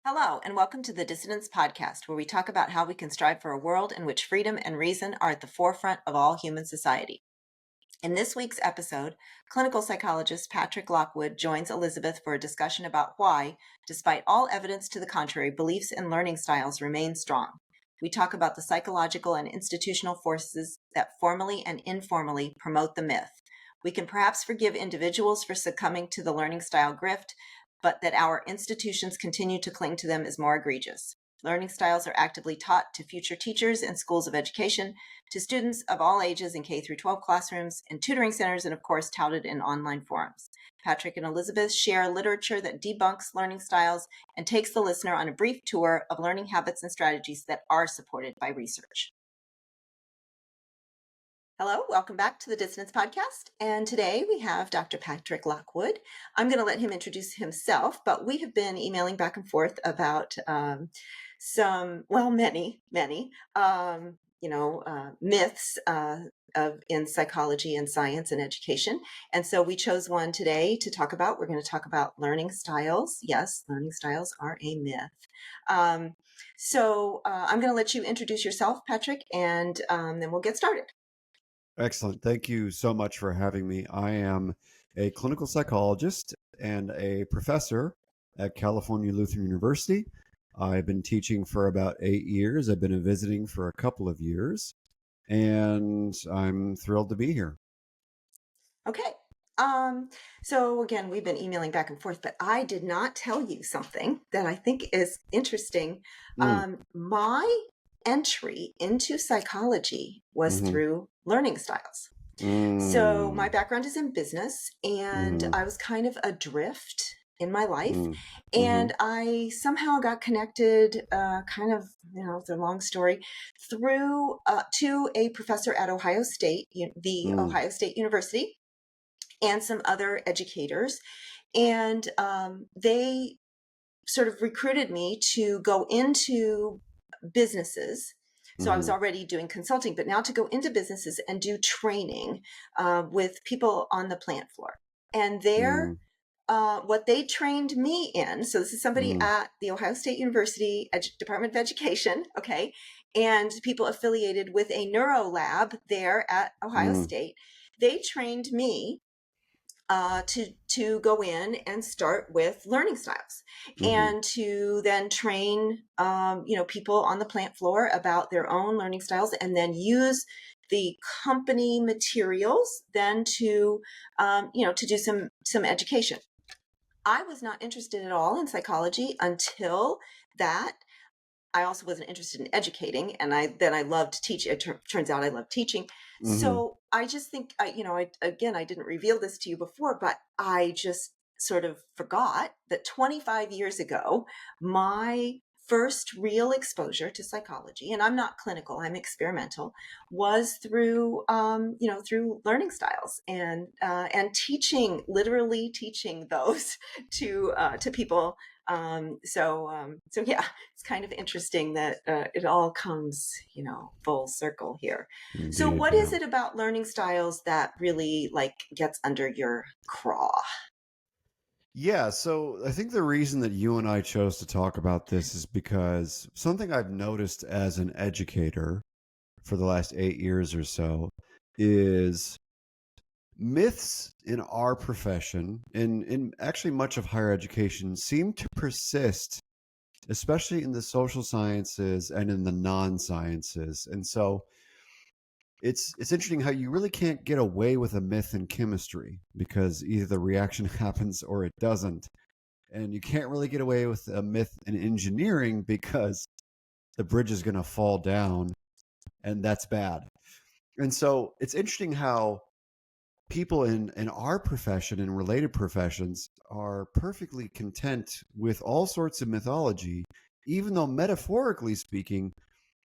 Hello, and welcome to the Dissidents Podcast, where we talk about how we can strive for a world in which freedom and reason are at the forefront of all human society. In this week's episode, clinical psychologist Patrick Lockwood joins Elizabeth for a discussion about why, despite all evidence to the contrary, beliefs and learning styles remain strong. We talk about the psychological and institutional forces that formally and informally promote the myth. We can perhaps forgive individuals for succumbing to the learning style grift, but that our institutions continue to cling to them is more egregious. Learning styles are actively taught to future teachers in schools of education, to students of all ages in K through 12 classrooms, in tutoring centers, and of course touted in online forums. Patrick and Elizabeth share literature that debunks learning styles and takes the listener on a brief tour of learning habits and strategies that are supported by research. Hello, welcome back to the Dissonance Podcast. And today we have Dr. Patrick Lockwood. I'm going to let him introduce himself, but we have been emailing back and forth about many myths in psychology and science and education. And so we chose one today to talk about. We're going to talk about learning styles. Yes, learning styles are a myth. I'm going to let you introduce yourself, Patrick, and then we'll get started. Excellent. Thank you so much for having me. I am a clinical psychologist and a professor at California Lutheran University. I've been teaching for about 8 years. I've been visiting for a couple of years, and I'm thrilled to be here. Okay. So again, we've been emailing back and forth, but I did not tell you something that I think is interesting. My entry into psychology was through learning styles. So my background is in business, and I was kind of adrift in my life, and I somehow got connected, it's a long story, through to a professor at Ohio State, the Ohio State University, and some other educators, and they sort of recruited me to go into businesses. So I was already doing consulting, but now to go into businesses and do training with people on the plant floor. And there, what they trained me in, so this is somebody at the Ohio State University Department of Education, okay, and people affiliated with a neuro lab there at Ohio State. They trained me to go in and start with learning styles and to then train people on the plant floor about their own learning styles, and then use the company materials then to do some education. I was not interested at all in psychology until that. I also wasn't interested in educating, and I loved teaching. It turns out I love teaching. So I just think, I didn't reveal this to you before, but I just sort of forgot that 25 years ago, my first real exposure to psychology, and I'm not clinical, I'm experimental, was through through learning styles and literally teaching those to people. It's kind of interesting that it all comes, full circle here. Indeed, so what is it about learning styles that really gets under your craw? Yeah, so I think the reason that you and I chose to talk about this is because something I've noticed as an educator for the last 8 years or so is myths in our profession, in actually much of higher education, seem to persist, especially in the social sciences and in the non-sciences. And so it's interesting how you really can't get away with a myth in chemistry because either the reaction happens or it doesn't. And you can't really get away with a myth in engineering because the bridge is going to fall down, and that's bad. And so it's interesting how people in our profession and related professions are perfectly content with all sorts of mythology, even though metaphorically speaking,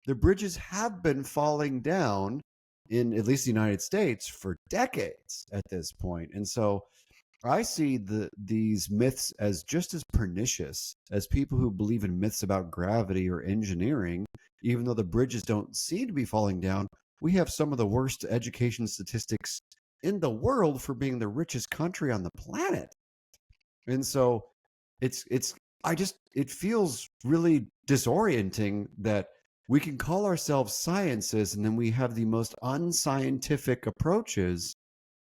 the bridges have been falling down in at least the United States for decades at this point. And so I see these myths as just as pernicious as people who believe in myths about gravity or engineering. Even though the bridges don't seem to be falling down, we have some of the worst education statistics in the world for being the richest country on the planet. And so it's it feels really disorienting that we can call ourselves scientists and then we have the most unscientific approaches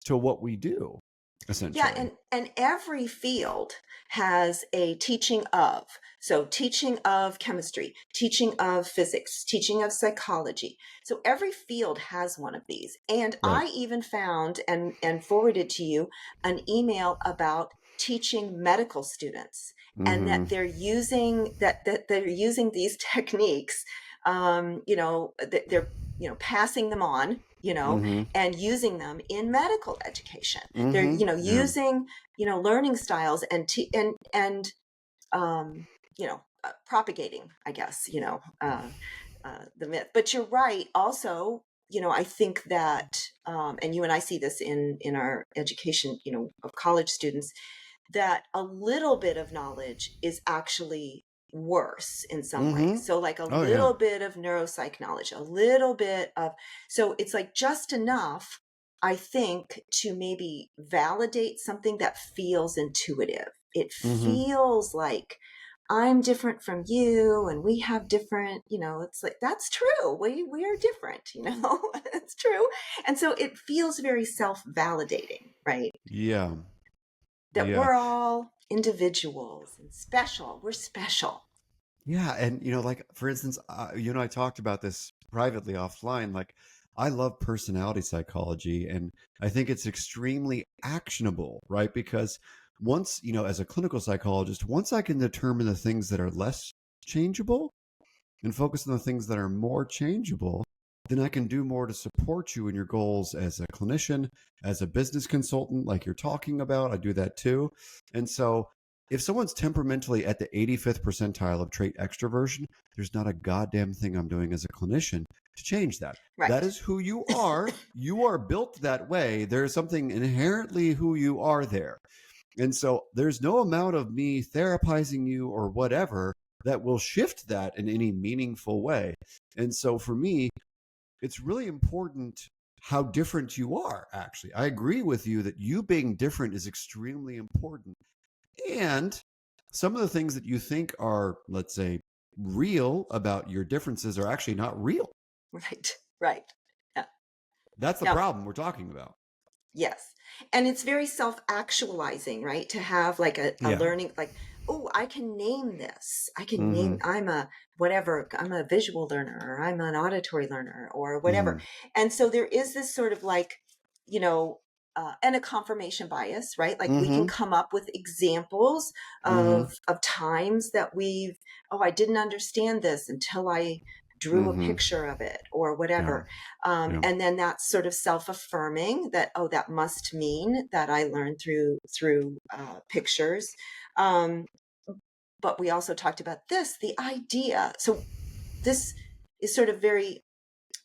to what we do, Yeah, essentially. and every field has a teaching of. So teaching of chemistry, teaching of physics, teaching of psychology. So every field has one of these. And Right. I even found and forwarded to you an email about teaching medical students, and Mm-hmm. that they're using these techniques. That they're passing them on, Mm-hmm. and using them in medical education. They're Mm-hmm. Yeah. using learning styles and propagating, I guess, the myth. But you're right. Also, I think that, and you and I see this in our education, of college students, that a little bit of knowledge is actually worse in some Mm-hmm. ways. So like a Oh yeah. little bit of neuropsych knowledge, a little bit of, so it's like just enough, I think, to maybe validate something that feels intuitive. It Mm-hmm. feels like I'm different from you and we have different, it's like that's true. We are different, it's true. And so it feels very self-validating, right? Yeah. That Yeah. we're all individuals and special. We're special. Yeah, and like for instance, you and I talked about this privately offline. Like, I love personality psychology, and I think it's extremely actionable, right? Because once, as a clinical psychologist, once I can determine the things that are less changeable and focus on the things that are more changeable, then I can do more to support you in your goals as a clinician, as a business consultant, like you're talking about. I do that too. And so if someone's temperamentally at the 85th percentile of trait extroversion, there's not a goddamn thing I'm doing as a clinician to change that. That Right. is who you are. You are built that way. There's something inherently who you are there. And so there's no amount of me therapizing you or whatever that will shift that in any meaningful way. And so for me, it's really important how different you are, actually. I agree with you that you being different is extremely important. And some of the things that you think are, let's say, real about your differences are actually not real. Right. Right. Yeah. That's the Yeah. problem we're talking about. Yes. And it's very self-actualizing, right? To have like a Yeah. learning, like, oh, I can name this. I can Mm-hmm. name, I'm a whatever, I'm a visual learner, or I'm an auditory learner, or whatever. Mm-hmm. And so there is this sort of like, you know, and a confirmation bias, right? Like we can Mm-hmm. come up with examples Mm-hmm. of times that oh, I didn't understand this until I drew a Mm-hmm. picture of it or Yeah. whatever. Yeah. And then that's sort of self-affirming that, oh, that must mean that I learned through pictures. Um, but we also talked about this, the idea. So this is sort of very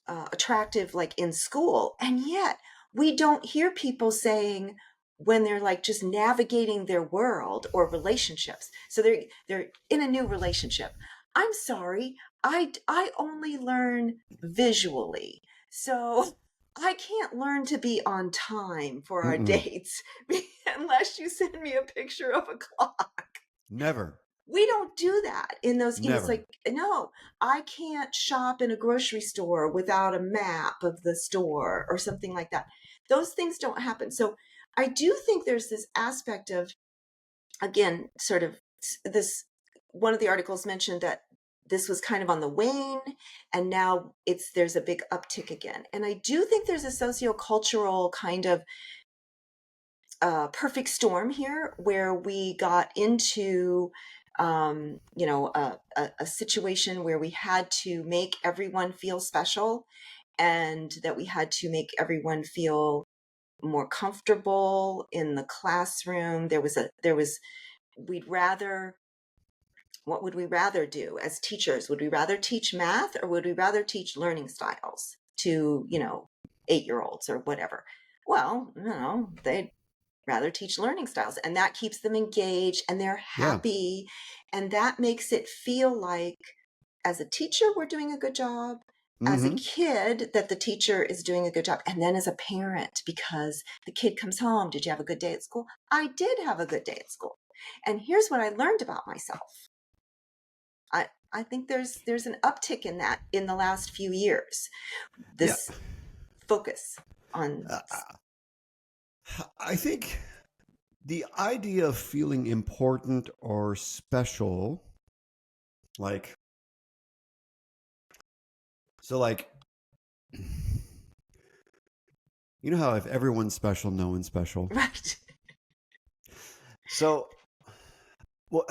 attractive, like in school, and yet we don't hear people saying when they're like just navigating their world or relationships. So they're in a new relationship. I'm sorry, I only learn visually, so I can't learn to be on time for our Mm-mm. dates unless you send me a picture of a clock. Never. We don't do that in those, it's Never. like, no, I can't shop in a grocery store without a map of the store or something like that. Those things don't happen. So I do think there's this aspect of, again, sort of this, one of the articles mentioned that this was kind of on the wane and now there's a big uptick again. And I do think there's a sociocultural kind of perfect storm here where we got into a situation where we had to make everyone feel special and that we had to make everyone feel more comfortable in the classroom. There was we'd rather what would we rather do as teachers? Would we rather teach math or would we rather teach learning styles to 8-year-olds or whatever? Well, they rather teach learning styles, and that keeps them engaged and they're Yeah. happy, and that makes it feel like as a teacher we're doing a good job, as a Mm-hmm. kid that the teacher is doing a good job, and then as a parent because the kid comes home, did you have a good day at school? I did have a good day at school. And here's what I learned about myself. I think there's an uptick in that in the last few years. Yeah. This focus on. Uh, I think the idea of feeling important or special, like, so like, you know how if everyone's special, no one's special? Right. So, well,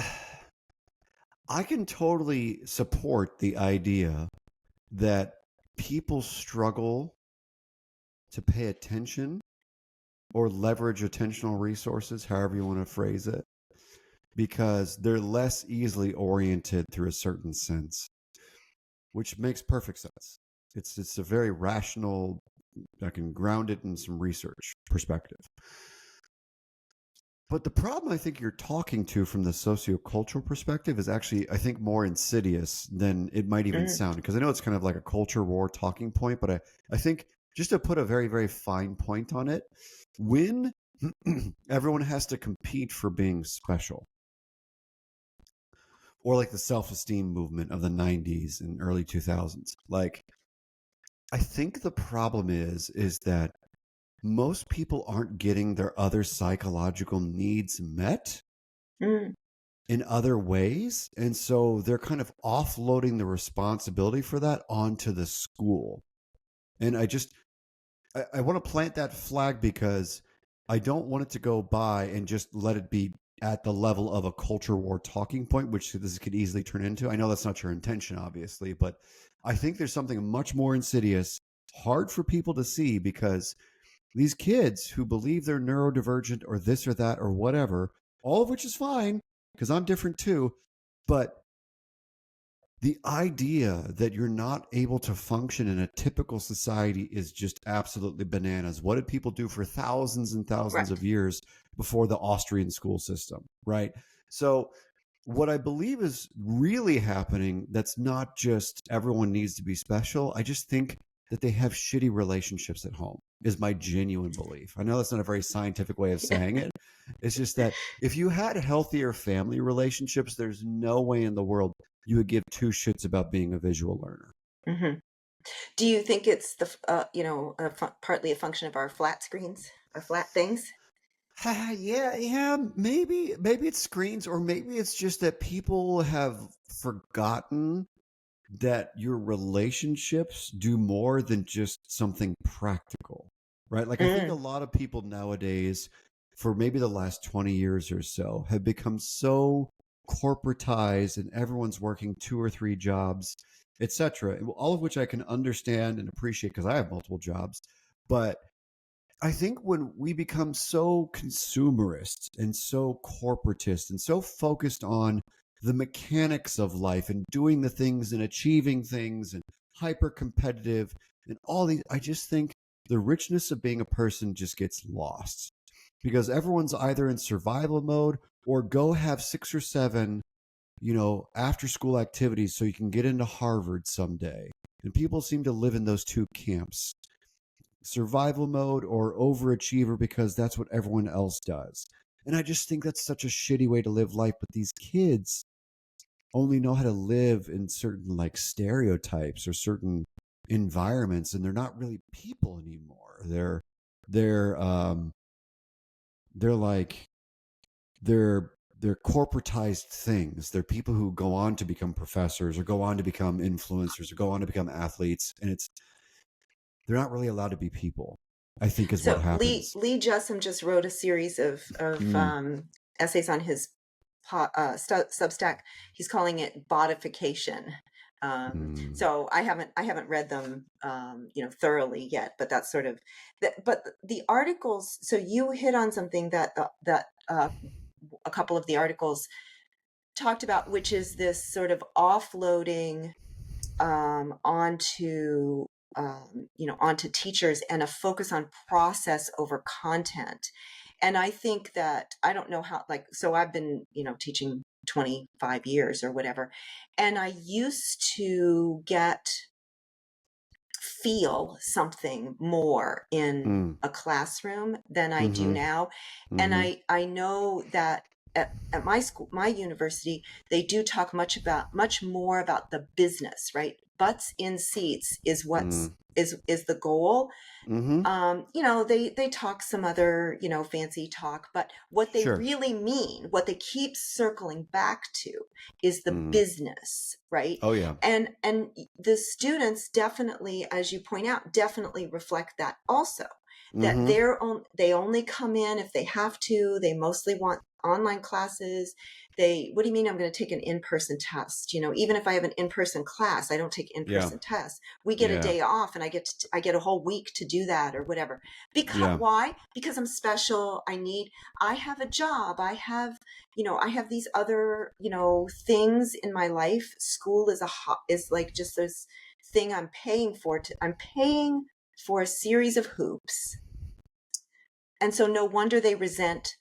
I can totally support the idea that people struggle to pay attention or leverage attentional resources, however you want to phrase it, because they're less easily oriented through a certain sense, which makes perfect sense. It's a very rational. I can ground it in some research perspective. But the problem I think you're talking to from the sociocultural perspective is actually, I think, more insidious than it might even Mm, sound. Because I know it's kind of like a culture war talking point, but I think just to put a very, very fine point on it, when everyone has to compete for being special, or like the self esteem movement of the 90s and early 2000s, like, I think the problem is that most people aren't getting their other psychological needs met mm, in other ways. And so they're kind of offloading the responsibility for that onto the school. And I want to plant that flag because I don't want it to go by and just let it be at the level of a culture war talking point, which this could easily turn into. I know that's not your intention, obviously, but I think there's something much more insidious, hard for people to see, because these kids who believe they're neurodivergent or this or that or whatever, all of which is fine because I'm different too, but the idea that you're not able to function in a typical society is just absolutely bananas. What did people do for thousands and thousands right. of years before the Austrian school system, right? So, what I believe is really happening, that's not just everyone needs to be special. I just think that they have shitty relationships at home, is my genuine belief. I know that's not a very scientific way of saying it. It's just that if you had healthier family relationships, there's no way in the world you would give two shits about being a visual learner. Hmm. Do you think it's partly a function of our flat screens, our flat things? Yeah, maybe it's screens, or maybe it's just that people have forgotten that your relationships do more than just something practical, right? Like, I think a Mm, lot of people nowadays, for maybe the last 20 years or so, have become so corporatized and everyone's working two or three jobs, etc. All of which I can understand and appreciate because I have multiple jobs. But I think when we become so consumerist and so corporatist and so focused on the mechanics of life and doing the things and achieving things and hyper competitive and all these, I just think the richness of being a person just gets lost because everyone's either in survival mode or go have 6 or 7, after school activities so you can get into Harvard someday. And people seem to live in those two camps, survival mode or overachiever, because that's what everyone else does. And I just think that's such a shitty way to live life. But these kids only know how to live in certain like stereotypes or certain environments, and they're not really people anymore. They're they're like they're corporatized things. They're people who go on to become professors or go on to become influencers or go on to become athletes, and they're not really allowed to be people, I think, is what so Lee happens. Lee Jussum just wrote a series of Mm. essays on his Substack. He's calling it bodification. Mm. So I haven't read them thoroughly yet, but that's sort of that. But the articles. So you hit on something that a couple of the articles talked about, which is this sort of offloading onto onto teachers and a focus on process over content. And I think that I don't know how, like, so I've been teaching 25 years or whatever, and I used to feel something more in Mm. a classroom than I do Mhm. now. And Mhm. I know that at my school, my university, they do talk much more about the business, right? Butts in seats is Mm. is the goal. Mm-hmm. They talk some other, fancy talk, but what they Sure. really mean, what they keep circling back to, is the Mm. business, right? Oh yeah. And the students definitely, as you point out, definitely reflect that also. That Mm-hmm. they only come in if they have to. They mostly want online classes. What do you mean I'm going to take an in-person test? Even if I have an in-person class, I don't take Yeah. in-person tests. We get a Yeah. day off, and I get a whole week to do that or whatever. Because Yeah. why? Because I'm special. I have a job. I have these other, things in my life. School is like just this thing I'm paying for. I'm paying for a series of hoops, and so no wonder they resent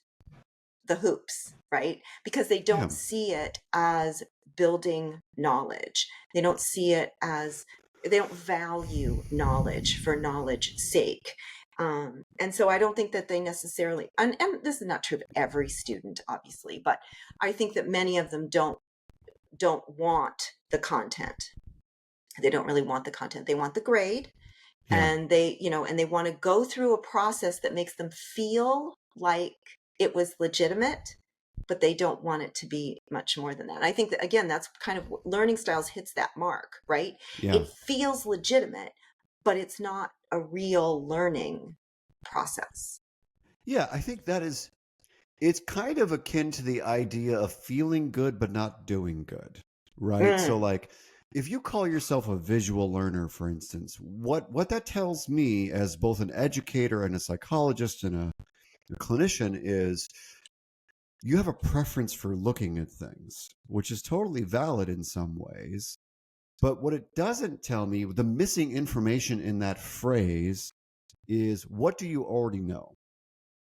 the hoops, right? Because they Yeah. don't see it as building knowledge. They don't see it as, they don't value knowledge for knowledge's sake. And so I don't think that they necessarily, and this is not true of every student, obviously, but I think that many of them don't want the content. They don't really want the content. They want the grade, Yeah. and they want to go through a process that makes them feel like it was legitimate, but they don't want it to be much more than that. I think that, again, that's kind of learning styles hits that mark, right? Yeah. It feels legitimate, but it's not a real learning process. Yeah. I think it's kind of akin to the idea of feeling good but not doing good, right? So Mm, like if you call yourself a visual learner, for instance, what that tells me as both an educator and a psychologist and a clinician is you have a preference for looking at things, which is totally valid in some ways. But what it doesn't tell me, the missing information in that phrase is what do you already know?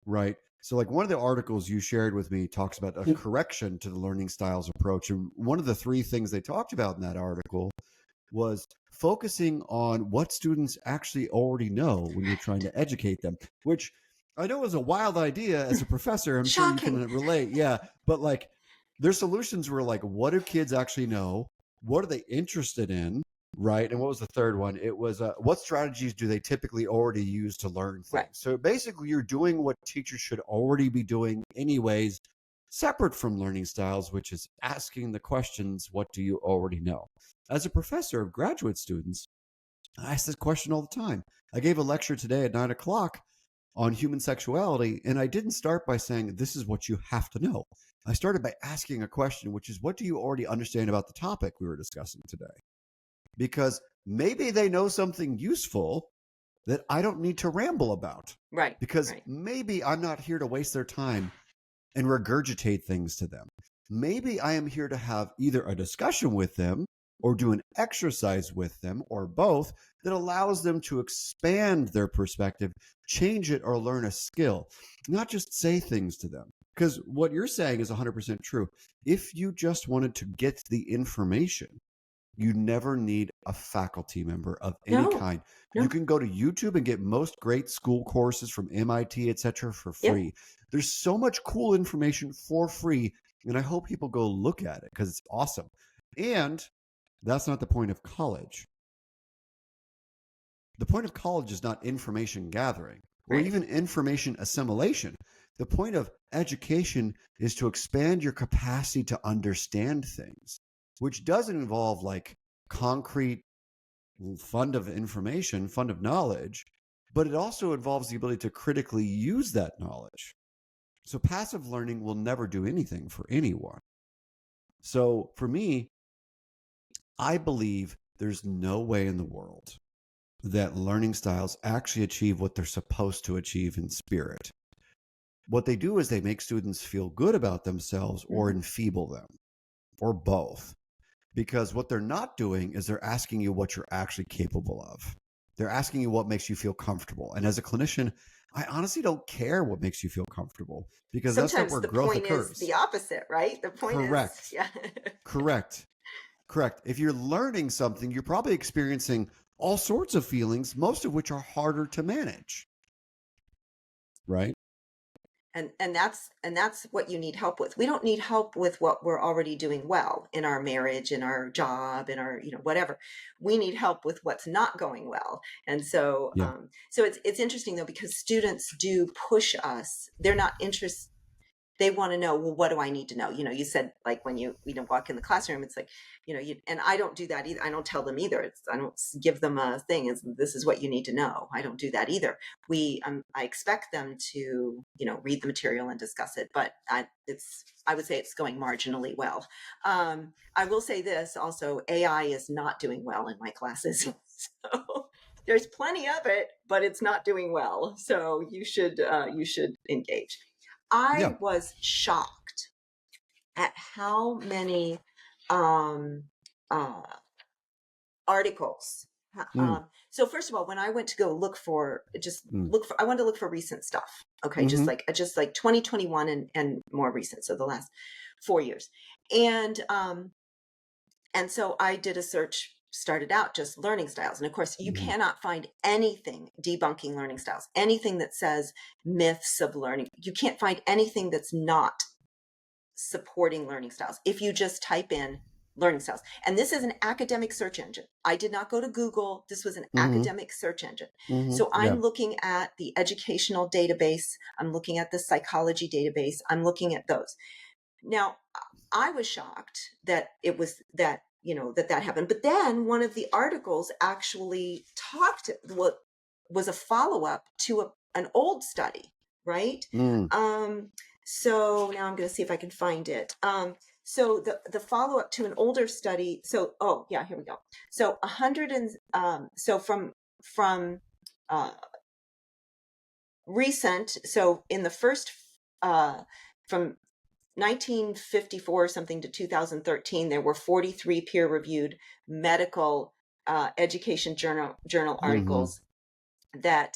Right. So, like one of the articles you shared with me talks about a correction to the learning styles approach. And one of the three things they talked about in that article was focusing on what students actually already know when you're trying to educate them, which I know is a wild idea as a professor. I'm sure you can shocking. relate. Yeah. But like their solutions were like, what do kids actually know? What are they interested in? Right. And what was the third one? It was what strategies do they typically already use to learn things? Right. So basically, you're doing what teachers should already be doing, anyways, separate from learning styles, which is asking the questions, what do you already know? As a professor of graduate students, I ask this question all the time. I gave a lecture today at 9 o'clock on human sexuality, and I didn't start by saying, this is what you have to know. I started by asking a question, which is, what do you already understand about the topic we were discussing today? Because maybe they know something useful that I don't need to ramble about. Right. Because Right. maybe I'm not here to waste their time and regurgitate things to them. Maybe I am here to have either a discussion with them or do an exercise with them or both that allows them to expand their perspective, change it, or learn a skill, not just say things to them. Because what you're saying is 100% true. If you just wanted to get the information, you never need a faculty member of any No. kind. You No. can go to YouTube and get most great school courses from MIT, etc., for Yeah. free. There's so much cool information for free, and I hope people go look at it because it's awesome. And that's not the point of college. The point of college is not information gathering or Right. even information assimilation. The point of education is to expand your capacity to understand things, which doesn't involve like concrete fund of information, fund of knowledge, but it also involves the ability to critically use that knowledge. So passive learning will never do anything for anyone. So for me, I believe there's no way in the world that learning styles actually achieve what they're supposed to achieve in spirit. What they do is they make students feel good about themselves or Mhm. enfeeble them, or both. Because what they're not doing is they're asking you what you're actually capable of. They're asking you what makes you feel comfortable. And as a clinician, I honestly don't care what makes you feel comfortable because that's not Sometimes where the growth point is occurs. the opposite, right? The point is, Correct. yeah. Correct. Correct. If you're learning something, you're probably experiencing all sorts of feelings, most of which are harder to manage. Right. And that's what you need help with. We don't need help with what we're already doing well in our marriage, in our job, in our, whatever. We need help with what's not going well. And so Yeah. so it's interesting though, because students do push us. They're not interested. They want to know, well, what do I need to know? You said, like, when you walk in the classroom, it's like, and I don't do that either. I don't tell them either. I don't give them a thing. This is what you need to know. I don't do that either. I expect them to, read the material and discuss it, but I would say it's going marginally well. I will say this also, AI is not doing well in my classes. So there's plenty of it, but it's not doing well. So you should engage. Yeah. I was shocked at how many um, uh, articles. Mm, So first of all, when I went to go mm, I wanted to look for recent stuff. Okay, just mm-hmm, like 2021 and more recent, so the last 4 years, and so I did a search. Started out just learning styles, and of course, you mm-hmm, cannot find anything debunking learning styles. Anything that says myths of learning, you can't find anything that's not supporting learning styles if you just type in learning styles. And this is an academic search engine. I did not go to Google. This was an mm-hmm, academic search engine. mm-hmm. So Yeah. I'm looking at the educational database. I'm looking at the psychology database. I'm looking at those. Now, I was shocked that it was that, that happened. But then one of the articles actually talked what was a follow-up to an old study, right? Mm, Um, so now I'm going to see if I can find it. So the follow-up to an older study. So, oh yeah, here we go. So 100 and so from uh, recent. So in the first from 1954 something to 2013, there were 43 peer-reviewed medical education journal mm-hmm, articles that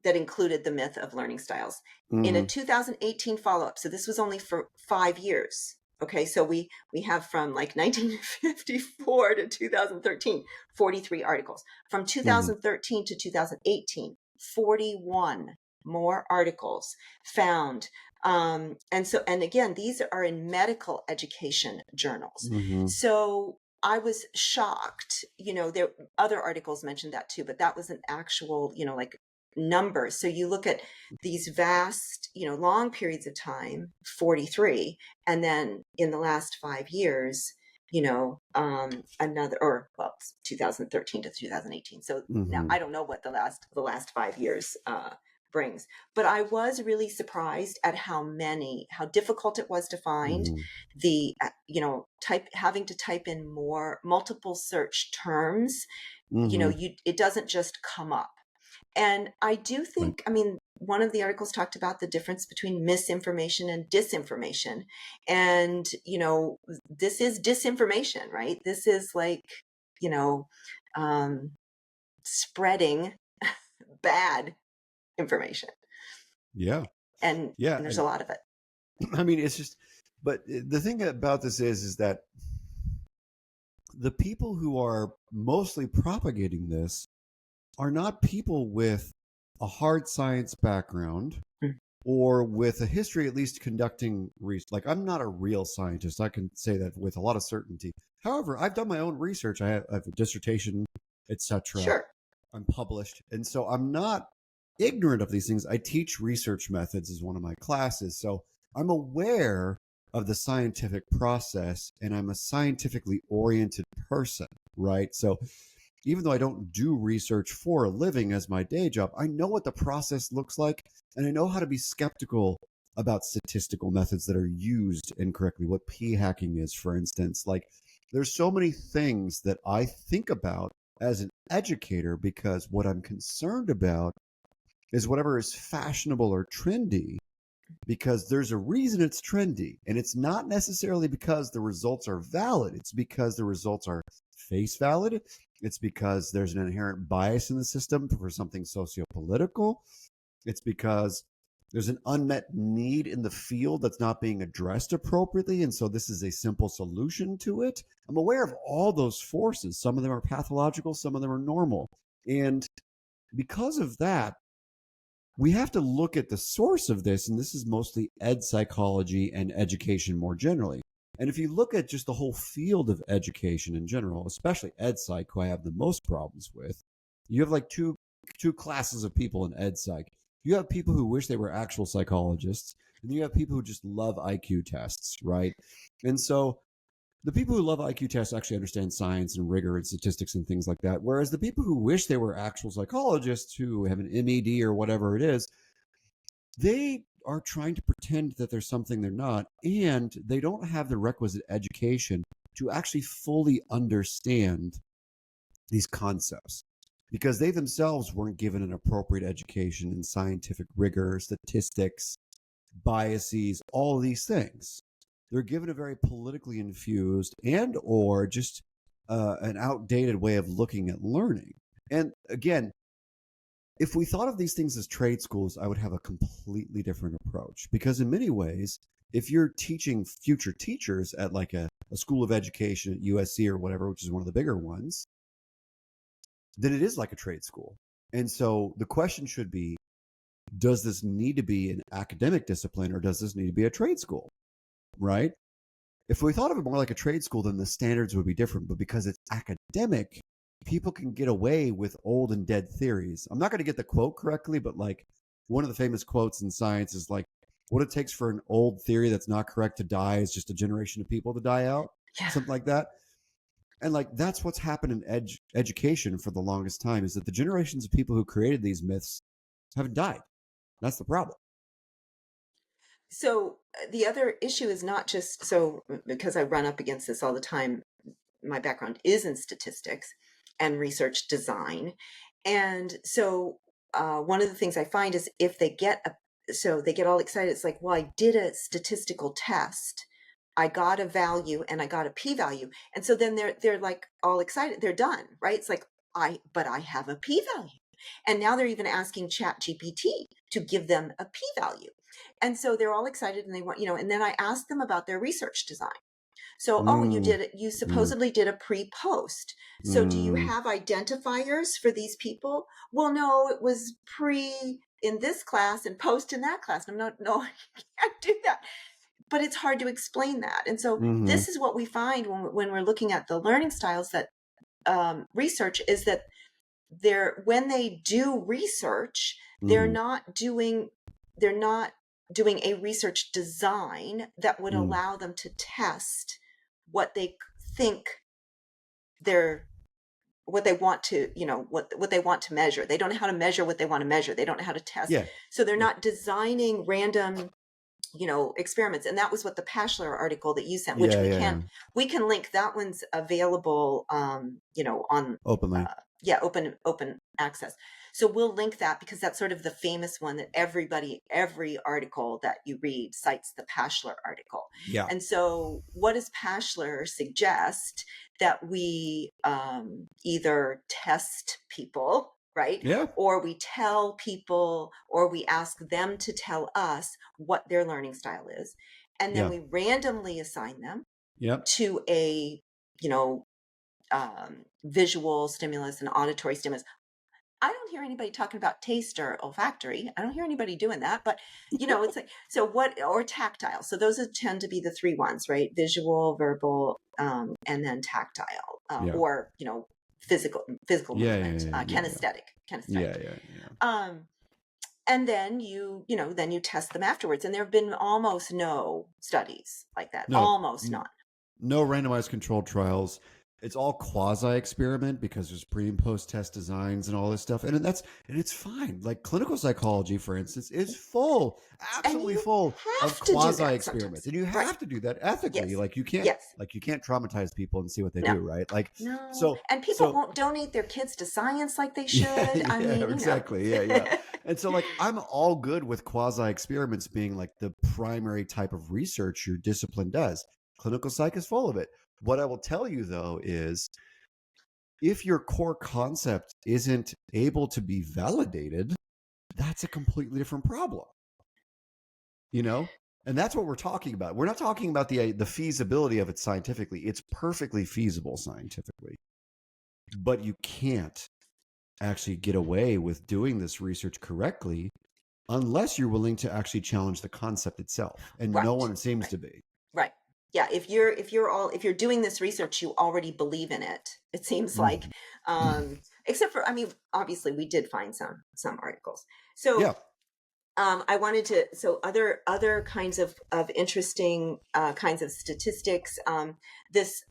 included the myth of learning styles. In a mm-hmm, 2018 follow-up, so this was only for 5 years. Okay, so we have from like 1954 to 2013, 43 articles. From mm-hmm, 2013 to 2018, 41 more articles found. And again, these are in medical education journals. mm-hmm. So I was shocked. There other articles mentioned that too, but that was an actual, like, numbers. So you look at these vast, long periods of time, 43, and then in the last 5 years, another, or well, it's 2013 to 2018. So now Mm-hmm. I don't know what the last 5 years brings, but I was really surprised at how difficult it was to find Mm-hmm. the having to type in multiple search terms. Mm-hmm. It doesn't just come up. And I do Right. think, I mean, one of the articles talked about the difference between misinformation and disinformation. And, this is disinformation, right? This is like, you know, um, spreading bad information. Yeah. And Yeah. there's a And lot of it. I mean, it's just, but the thing about this is that the people who are mostly propagating this are not people with a hard science background Mm. or with a history at least conducting research. Like, I'm not a real scientist. I can say that with a lot of certainty. However, I've done my own research. I have a dissertation, etc. Sure. I'm published, and so I'm not ignorant of these things. I teach research methods as one of my classes, so I'm aware of the scientific process, and I'm a scientifically oriented person, right? So even though I don't do research for a living as my day job, I know what the process looks like, and I know how to be skeptical about statistical methods that are used incorrectly. What p hacking is, for instance, like, there's so many things that I think about as an educator, because what I'm concerned about is whatever is fashionable or trendy, because there's a reason it's trendy, and it's not necessarily because the results are valid. It's because the results are face valid. It's because there's an inherent bias in the system for something sociopolitical. It's because there's an unmet need in the field that's not being addressed appropriately, and so this is a simple solution to it. I'm aware of all those forces. Some of them are pathological, some of them are normal, and because of that, we have to look at the source of this, and this is mostly ed psychology and education more generally. And if you look at just the whole field of education in general, especially ed psych, who I have the most problems with, you have like two classes of people in ed psych. You have people who wish they were actual psychologists, and you have people who just love IQ tests, right? And so the people who love IQ tests actually understand science and rigor and statistics and things like that. Whereas the people who wish they were actual psychologists who have an MED or whatever it is, they are trying to pretend that there's something they're not, and they don't have the requisite education to actually fully understand these concepts because they themselves weren't given an appropriate education in scientific rigor, statistics, biases, all of these things. They're given a very politically infused and or just an outdated way of looking at learning. And again, if we thought of these things as trade schools, I would have a completely different approach because in many ways, if you're teaching future teachers at like a school of education at USC or whatever, which is one of the bigger ones, then it is like a trade school. And so the question should be, does this need to be an academic discipline or does this need to be a trade school? Right? If we thought of it more like a trade school, then the standards would be different. But because it's academic, people can get away with old and dead theories. I'm not going to get the quote correctly, but like one of the famous quotes in science is like, what it takes for an old theory that's not correct to die is just a generation of people to die out, Yeah. something like that. And like that's what's happened in education for the longest time is that the generations of people who created these myths haven't died. That's the problem. So the other issue is not just so because I run up against this all the time. My background is in statistics and research design, and so one of the things I find is if they get so they get all excited. It's like, well, I did a statistical test. I got a value and I got a p-value. And so then they're like all excited. They're done, right? It's like but I have a p-value. And now they're even asking Chat GPT to give them a p-value. And so they're all excited and they want, and then I ask them about their research design. So, oh, Mm, you mm, supposedly did a pre-post. So do you mm, have identifiers for these people? Well, no, it was pre in this class and post in that class. And I'm not, no, I can't do that. But it's hard to explain that. And so mm, this is what we find when we're looking at the learning styles that research is that when they do research, mm, they're not doing a research design that would mm. allow them to test what they think they're what they want to what they want to measure. They don't know how to measure what they want to measure. They don't know how to test. Yeah, So they're yeah, not designing random experiments. And that was what the Pashler article that you sent, which yeah, yeah, yeah. we can link. That one's available, on, Openly. yeah, open access. So we'll link that because that's sort of the famous one that every article that you read cites the Pashler article. Yeah, And so what does Pashler suggest? That we either test people, right? yeah, Or we tell people, or we ask them to tell us what their learning style is. And then yeah, we randomly assign them yeah. to a, you know, visual stimulus and auditory stimulus. I don't hear anybody talking about taste or olfactory. I don't hear anybody doing that, but it's like, so what, or tactile. So those tend to be the three ones, right? Visual, verbal, and then tactile, Yeah. or, physical Yeah, yeah, movement, yeah, yeah, yeah. kinesthetic. Yeah, yeah, yeah. Um, and then then you test them afterwards. And there have been almost no studies like that, No, almost n- none. no randomized controlled trials. It's all quasi experiment because there's pre and post test designs and all this stuff. And it's fine. Like clinical psychology, for instance, is full, And absolutely you full of have to do quasi that experiments. sometimes, And you right? have to do that ethically. Yes. Like you can't Yes. traumatize people and see what they No. do, right? Like No, so and people so won't donate their kids to science like they yeah, should. I yeah, mean, exactly. Yeah, yeah. And so like I'm all good with quasi experiments being like the primary type of research your discipline does. Clinical psych is full of it. What I will tell you though is if your core concept isn't able to be validated, that's a completely different problem. You know? And that's what we're talking about. We're not talking about the feasibility of it scientifically. It's perfectly feasible scientifically. But you can't actually get away with doing this research correctly unless you're willing to actually challenge the concept itself. And no Right, one seems right, to be. right. Yeah, if you're doing this research, you already believe in it. It seems like, Mhm. except for, I mean, obviously we did find some articles. So Yeah, I wanted to, so other kinds of interesting kinds of statistics. This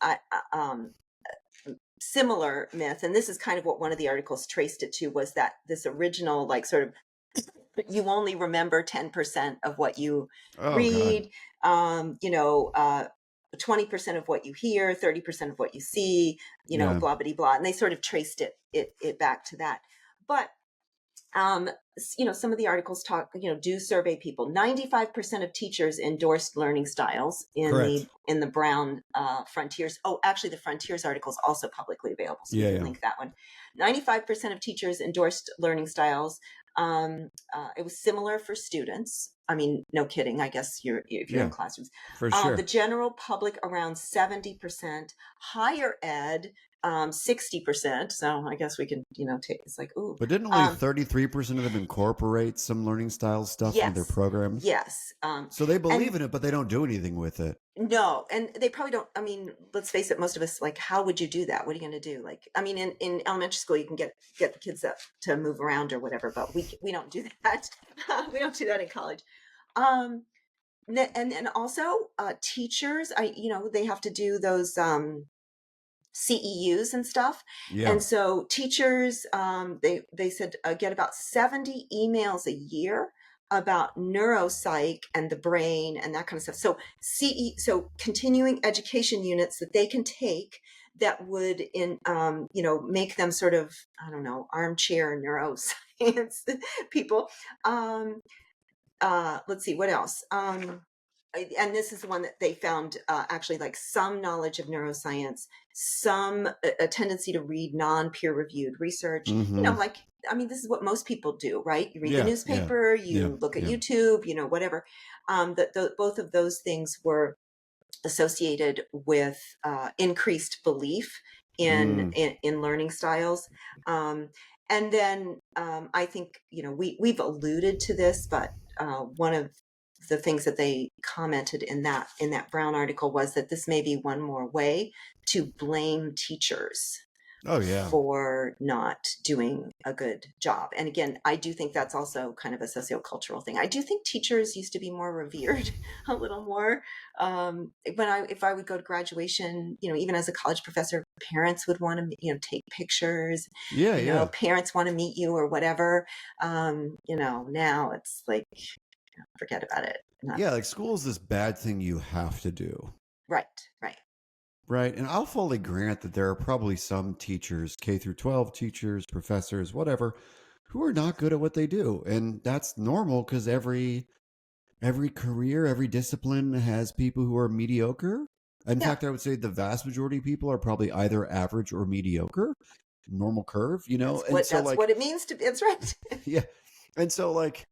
similar myth, and this is kind of what one of the articles traced it to, was that this original, like, sort of, you only remember 10% of what you oh god, read, you know, 20% of what you hear, 30% of what you see, yeah, blah blah blah, and they sort of traced it back to that. But some of the articles talk, do survey people. 95% of teachers endorsed learning styles in the correct, in the Brown Frontiers. Oh, actually, the Frontiers article is also publicly available, so we yeah, can yeah, link that one. 95% of teachers endorsed learning styles. It was similar for students. I mean, no kidding. I guess if you're in yeah, classrooms. for The sure. general public around 70%. Higher ed 60%. So I guess we can, take, it's like, ooh. But didn't only Um, 33% of them incorporate some learning style stuff into their Yes, programs? yes, So they believe and in it, but they don't do anything with it. no, and they probably don't. I mean, let's face it, most of us, like, how would you do that? What are you going to do? Like, I mean, in elementary school, you can get the kids up to move around or whatever, but we don't do that. We don't do that in college. Um, and also teachers, they have to do those CEUs and stuff. Yeah. And so teachers, they said, get about 70 emails a year about neuropsych and the brain and that kind of stuff. So so continuing education units that they can take that would make them sort of, I don't know, armchair neuroscience people. Let's see what else. And this is the one that they found, actually, like, some knowledge of neuroscience, some a tendency to read non-peer reviewed research. Mm-hmm. Like, I mean, this is what most people do, right? You read the Yeah, yeah, newspaper, yeah, you look at yeah. YouTube, whatever. Both of those things were associated with increased belief in, Mm. in learning styles. Um, and then I think, we've alluded to this, but one of the things that they commented in that Brown article was that this may be one more way to blame teachers Oh yeah. for not doing a good job. And again, I do think that's also kind of a sociocultural thing. I do think teachers used to be more revered, a little more. If I would go to graduation, even as a college professor, parents would want to, take pictures. Yeah, yeah. Parents want to meet you or whatever. Now it's like, forget about it. Not Yeah, like school is this bad thing you have to do. right, right. Right. And I'll fully grant that there are probably some teachers, K through 12 teachers, professors, whatever, who are not good at what they do. And that's normal because every career, every discipline has people who are mediocre. In Yeah, fact, I would say the vast majority of people are probably either average or mediocre, normal curve, you know? that's And what so that's like, what it means to be. That's right. yeah. And so like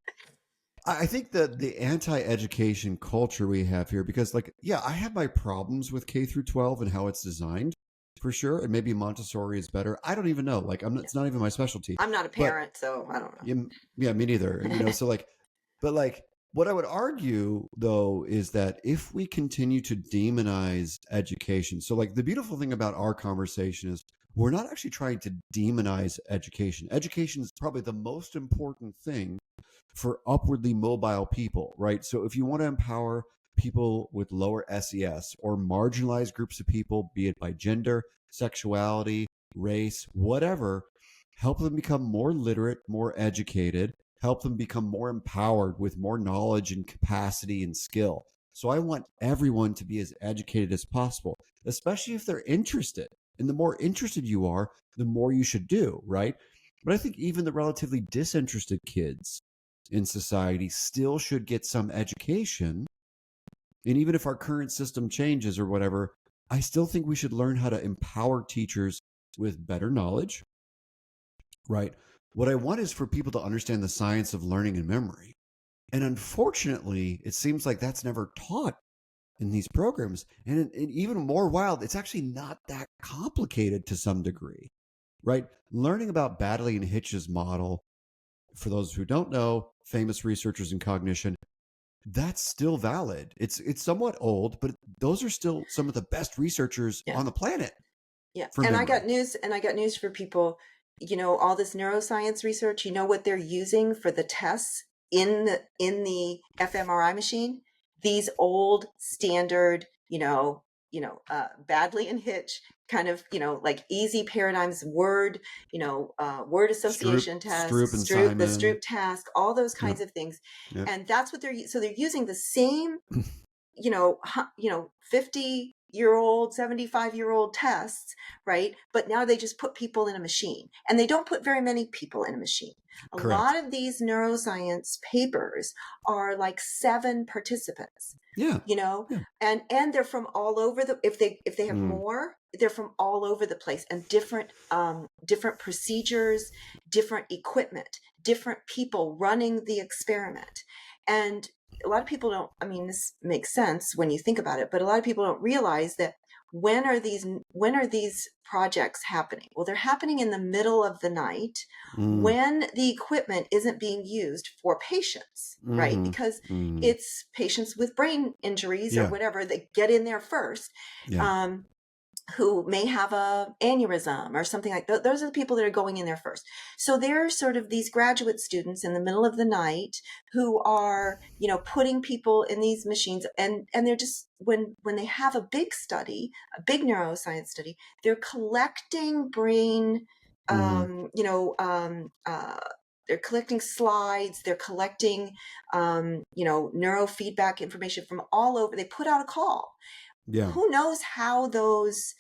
I think that the anti-education culture we have here, because like, yeah, I have my problems with K through 12 and how it's designed for sure. And maybe Montessori is better. I don't even know. Like, it's not even my specialty, I'm not a but parent, so I don't yeah, yeah, me neither. You know, know. so like, but like, what I would argue though is that if we continue to demonize education, so like the beautiful thing about our conversation is we're not actually trying to demonize education. Education is probably the most important thing for upwardly mobile people, right? So if you want to empower people with lower SES or marginalized groups of people, be it by gender, sexuality, race, whatever, help them become more literate, more educated, help them become more empowered with more knowledge and capacity and skill. So I want everyone to be as educated as possible, especially if they're interested. And the more interested you are, the more you should do, right? But I think even the relatively disinterested kids in society still should get some education. And even if our current system changes or whatever, I still think we should learn how to empower teachers with better knowledge, right? What I want is for people to understand the science of learning and memory. And unfortunately, it seems like that's never taught in these programs. And even more wild, it's actually not that complicated to some degree, right? Learning about Baddeley and Hitch's model for those who don't know, famous researchers in cognition, that's still valid. It's somewhat old, but those are still some of the best researchers Yeah. on the planet Yeah. for And memory. I got news for people. All this neuroscience research, what they're using for the tests in the fMRI machine? These old standard, Badley and Hitch kind of, like easy paradigms, word association Stroop tests, and The Simon. Stroop task, all those Yep. kinds of things. Yep. And that's what so they're using the same 50-year-old, 75-year-old tests, right? But now they just put people in a machine, and they don't put very many people in a machine. A Correct. lot of these neuroscience papers are like 7 participants, Yeah. you know, Yeah. and they're from all over if they have Mm. more, they're from all over the place, and different procedures, different equipment, different people running the experiment. And a lot of people don't, I mean, this makes sense when you think about it, but a lot of people don't realize that when are these projects happening? Well, they're happening in the middle of the night Mm. when the equipment isn't being used for patients, right? Mm-hmm. Because Mm. it's patients with brain injuries or Yeah. whatever that get in there first. Yeah. Um, who may have a aneurysm or something like that. Those are the people that are going in there first. So they're sort of these graduate students in the middle of the night who are, putting people in these machines, and they're just when they have a big study, a big neuroscience study, they're collecting brain, Mm. they're collecting slides, they're collecting, neurofeedback information from all over. They put out a call. Yeah. Who knows how those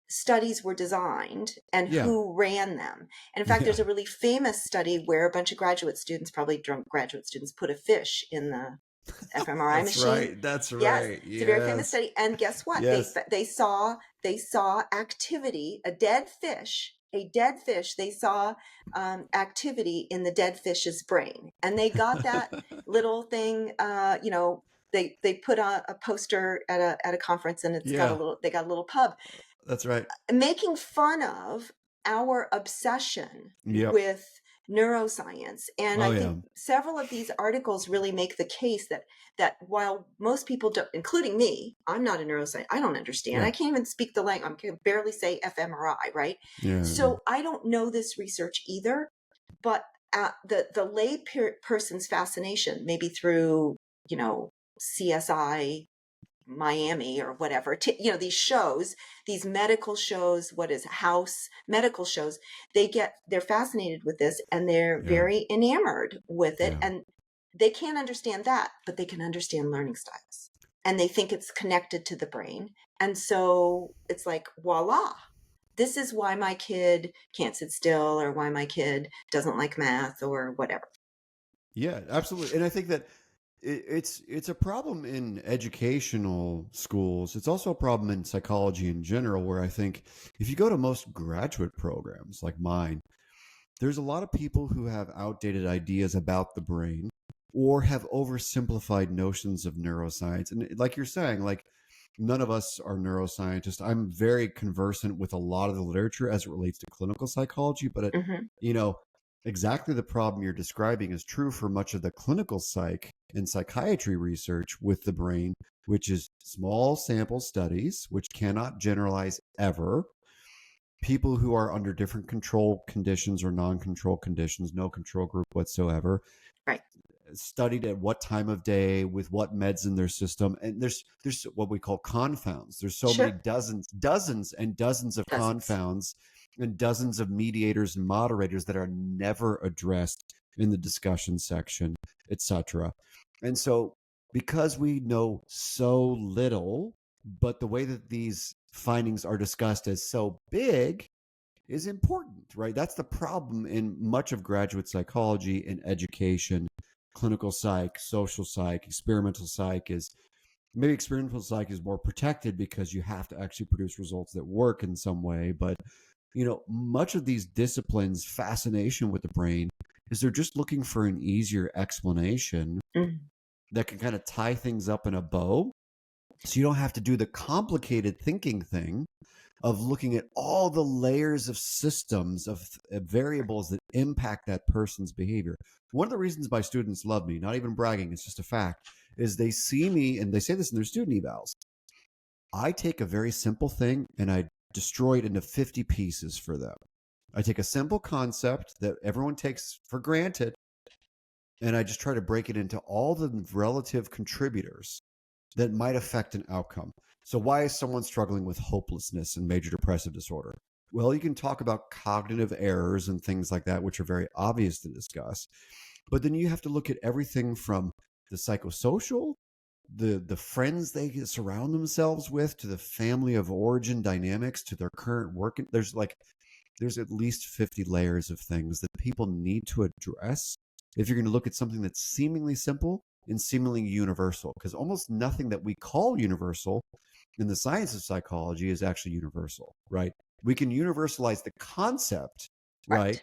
studies were designed and Yeah. who ran them. And in fact, Yeah. there's a really famous study where a bunch of graduate students, probably drunk graduate students, put a fish in the fMRI That's machine. right. That's Yes, right. it's a very famous Yes. study. And guess what? Yes. They saw activity, a dead fish. A dead fish, they saw activity in the dead fish's brain. And they got that little thing, they put a poster at a conference, and Yeah. they got a little pub That's right. making fun of our obsession Yep. with neuroscience. And Oh I yeah. think several of these articles really make the case that while most people don't, including me, I'm not a neuroscientist, I don't understand, Yeah. I can't even speak the language, I can barely say fMRI, right? Yeah. Yeah. So I don't know this research either, but the lay person's fascination, maybe through CSI Miami or whatever, these shows, these medical shows, what is House medical shows, they're fascinated with this, and they're Yeah. very enamored with it. Yeah. And they can't understand that, but they can understand learning styles. And they think it's connected to the brain. And so it's like, voila, this is why my kid can't sit still, or why my kid doesn't like math, or whatever. Yeah, absolutely. And I think that it's a problem in educational schools. It's also a problem in psychology in general, where I think if you go to most graduate programs like mine, there's a lot of people who have outdated ideas about the brain or have oversimplified notions of neuroscience. And like you're saying, like none of us are neuroscientists. I'm very conversant with a lot of the literature as it relates to clinical psychology, but Hmm. you know, exactly the problem you're describing is true for much of the clinical psych and psychiatry research with the brain, which is small sample studies, which cannot generalize ever. People who are under different control conditions or non-control conditions, no control group whatsoever, Right. studied at what time of day with what meds in their system. And there's what we call confounds. There's so many Sure. dozens and dozens of Dozens. confounds and dozens of mediators and moderators that are never addressed in the discussion section, etc. And so because we know so little, but the way that these findings are discussed as so big is important, right? That's the problem in much of graduate psychology and education. Clinical psych, social psych, experimental psych is maybe experimental psych is more protected because you have to actually produce results that work in some way. But, much of these disciplines' fascination with the brain is they're just looking for an easier explanation Mhm. that can kind of tie things up in a bow. So you don't have to do the complicated thinking thing of looking at all the layers of systems of variables that impact that person's behavior. One of the reasons my students love me, not even bragging, it's just a fact, is they see me, and they say this in their student evals. I take a very simple thing and I destroy it into 50 pieces for them. I take a simple concept that everyone takes for granted and I just try to break it into all the relative contributors that might affect an outcome. So, why is someone struggling with hopelessness and major depressive disorder? Well, you can talk about cognitive errors and things like that, which are very obvious to discuss. But then you have to look at everything from the psychosocial, the friends they surround themselves with, to the family of origin dynamics, to their current work. There's at least 50 layers of things that people need to address if you're going to look at something that's seemingly simple and seemingly universal, because almost nothing that we call universal in the science of psychology is actually universal, right? We can universalize the concept, right? Right.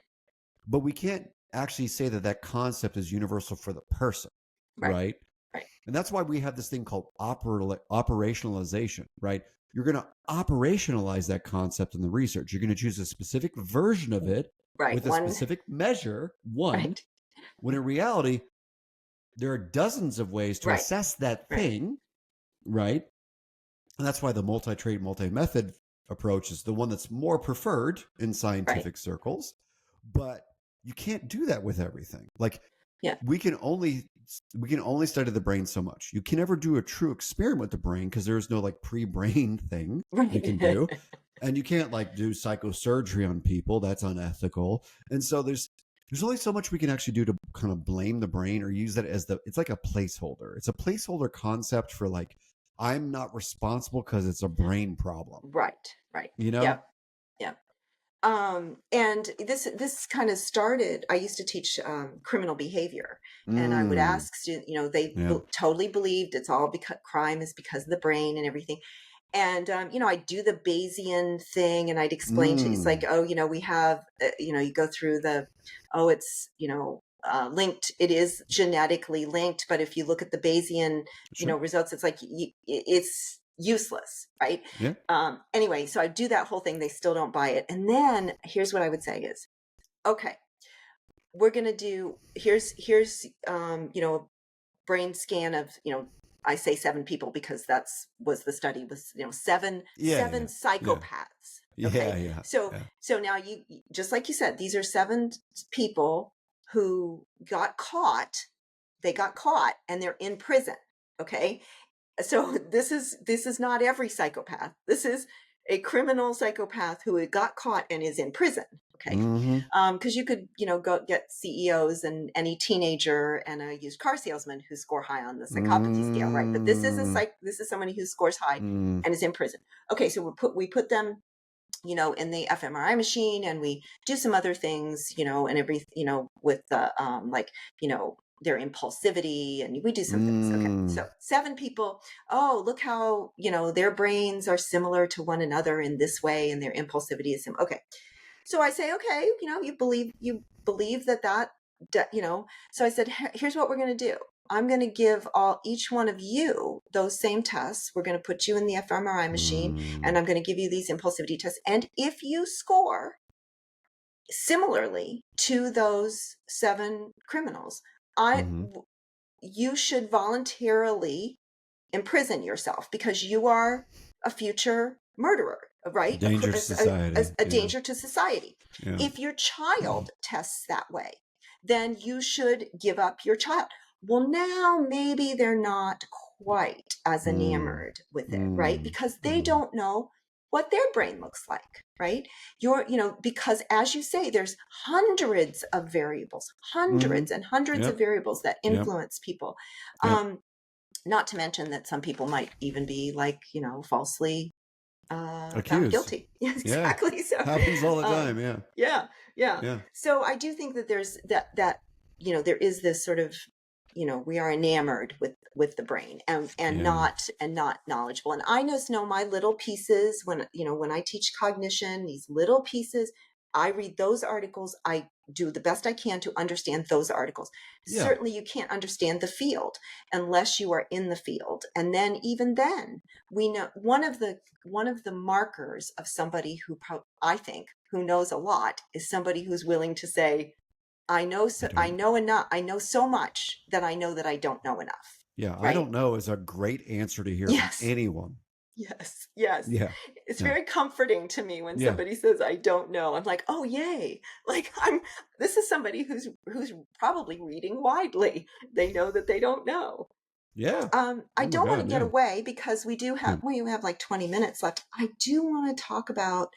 But we can't actually say that that concept is universal for the person, Right. right? Right. And that's why we have this thing called operationalization, right? You're going to operationalize that concept in the research. You're going to choose a specific version of it Right. with a One. specific measure, one, Right. when in reality, there are dozens of ways to Right. assess that Right. thing, right? And that's why the multi-trait, multi-method approach is the one that's more preferred in Right. scientific circles. But you can't do that with everything. Like Yeah. we can only study the brain so much. You can never do a true experiment with the brain because there's no like pre-brain thing you can do. Right. And you can't like do psychosurgery on people. That's unethical. And so there's only so much we can actually do to kind of blame the brain or use that as it's like a placeholder. It's a placeholder concept for like, I'm not responsible because it's a brain problem, Right. Right. you know? Yep. Yep. And this kind of started. I used to teach criminal behavior, and I would Mm, ask students. They yeah. totally believed it's all because crime is because of the brain and everything. And I'd do the Bayesian thing, and I'd explain to it's like, Mm, oh, we have, you go through oh, it's linked. It is genetically linked, but if you look at the Bayesian, sure. results, it's like it's useless, right? Yeah. Anyway, so I do that whole thing. They still don't buy it, and then here's what I would say is, okay, we're gonna do here's a brain scan of I say 7 people because that's was the study was seven Yeah. seven Yeah. Yeah. psychopaths. Yeah. Okay, Yeah. so Yeah. so now just like you said, these are 7 people who got caught. They got caught and they're in prison. Okay, so this is not every psychopath. This is a criminal psychopath who got caught and is in prison. Okay, Mm-hmm. because you could go get CEOs and any teenager and a used car salesman who score high on the psychopathy scale, right? But Mm, this is somebody who scores high mm, and is in prison. Okay, so we put them in the fMRI machine, and we do some other things, and with the their impulsivity, and we do some things. Okay, mm, so 7 people. Oh, look how their brains are similar to one another in this way, and their impulsivity is similar. Okay, so I say, okay, you believe that. So I said, here's what we're going to do. I'm going to give each one of you those same tests. We're going to put you in the fMRI machine, and mm, I'm going to give you these impulsivity tests. And if you score similarly to those 7 criminals, I mm-hmm. you should voluntarily imprison yourself because you are a future murderer, right? Danger to society. A Yeah. danger to society. Yeah. If your child tests that way, then you should give up your child. Well, now maybe they're not quite as Mm, enamored with it, right? mm, Because they mm, don't know what their brain looks like, right? Because as you say, there's hundreds of variables, mm-hmm. hundreds and hundreds of Yep. variables that Yep. influence people. Yep. Not to mention that some people might even be like, falsely found Accused. guilty. Yes, Yeah. exactly. So, Happens all the um, time. Yeah. yeah, yeah. Yeah. So I do think that there's that there is this sort of we are enamored with the brain and Yeah. not knowledgeable. And I just know my little pieces when I teach cognition, these little pieces. I read those articles. I do the best I can to understand those articles. Yeah. Certainly you can't understand the field unless you are in the field. And then even then, we know one of the markers of somebody who I think who knows a lot is somebody who's willing to say, I I don't. know enough, I know so much that I know that I don't know enough. Yeah. I Right? don't know is a great answer to hear from Yes. anyone. Yes, yes. Yeah. It's Yeah. very comforting to me when Yeah. somebody says, "I don't know." I'm like, "Oh, yay." Like this is somebody who's probably reading widely. They know that they don't know. Yeah. I Oh my don't want God. to get Yeah. away because Yeah. we have like 20 minutes left. I do want to talk about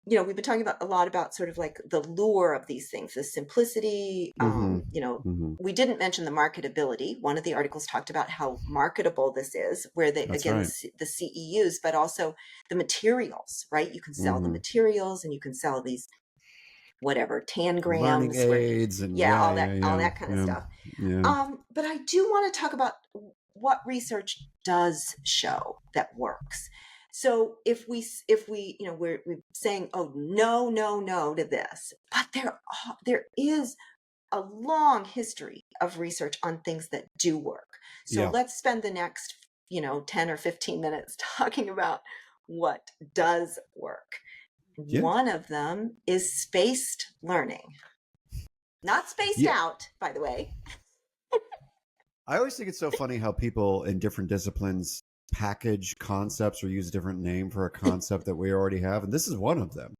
we've been talking about a lot about sort of like the lure of these things, the simplicity. Mm-hmm. Mm-hmm. We didn't mention the marketability. One of the articles talked about how marketable this is, where they, That's again, right. the CEUs, but also the materials, right? You can sell the Mm-hmm. materials and you can sell these whatever Learning tangrams where, aids and yeah, yeah, yeah, all yeah, that kind of yeah, stuff. yeah, But I do want to talk about what research does show that works. So if we we're saying, oh, no, no, no to this, but there is a long history of research on things that do work. So yeah, let's spend the next 10 or 15 minutes talking about what does work. yeah, One of them is spaced learning, not spaced yeah. out, by the way. I always think it's so funny how people in different disciplines package concepts or use a different name for a concept that we already have, and this is one of them.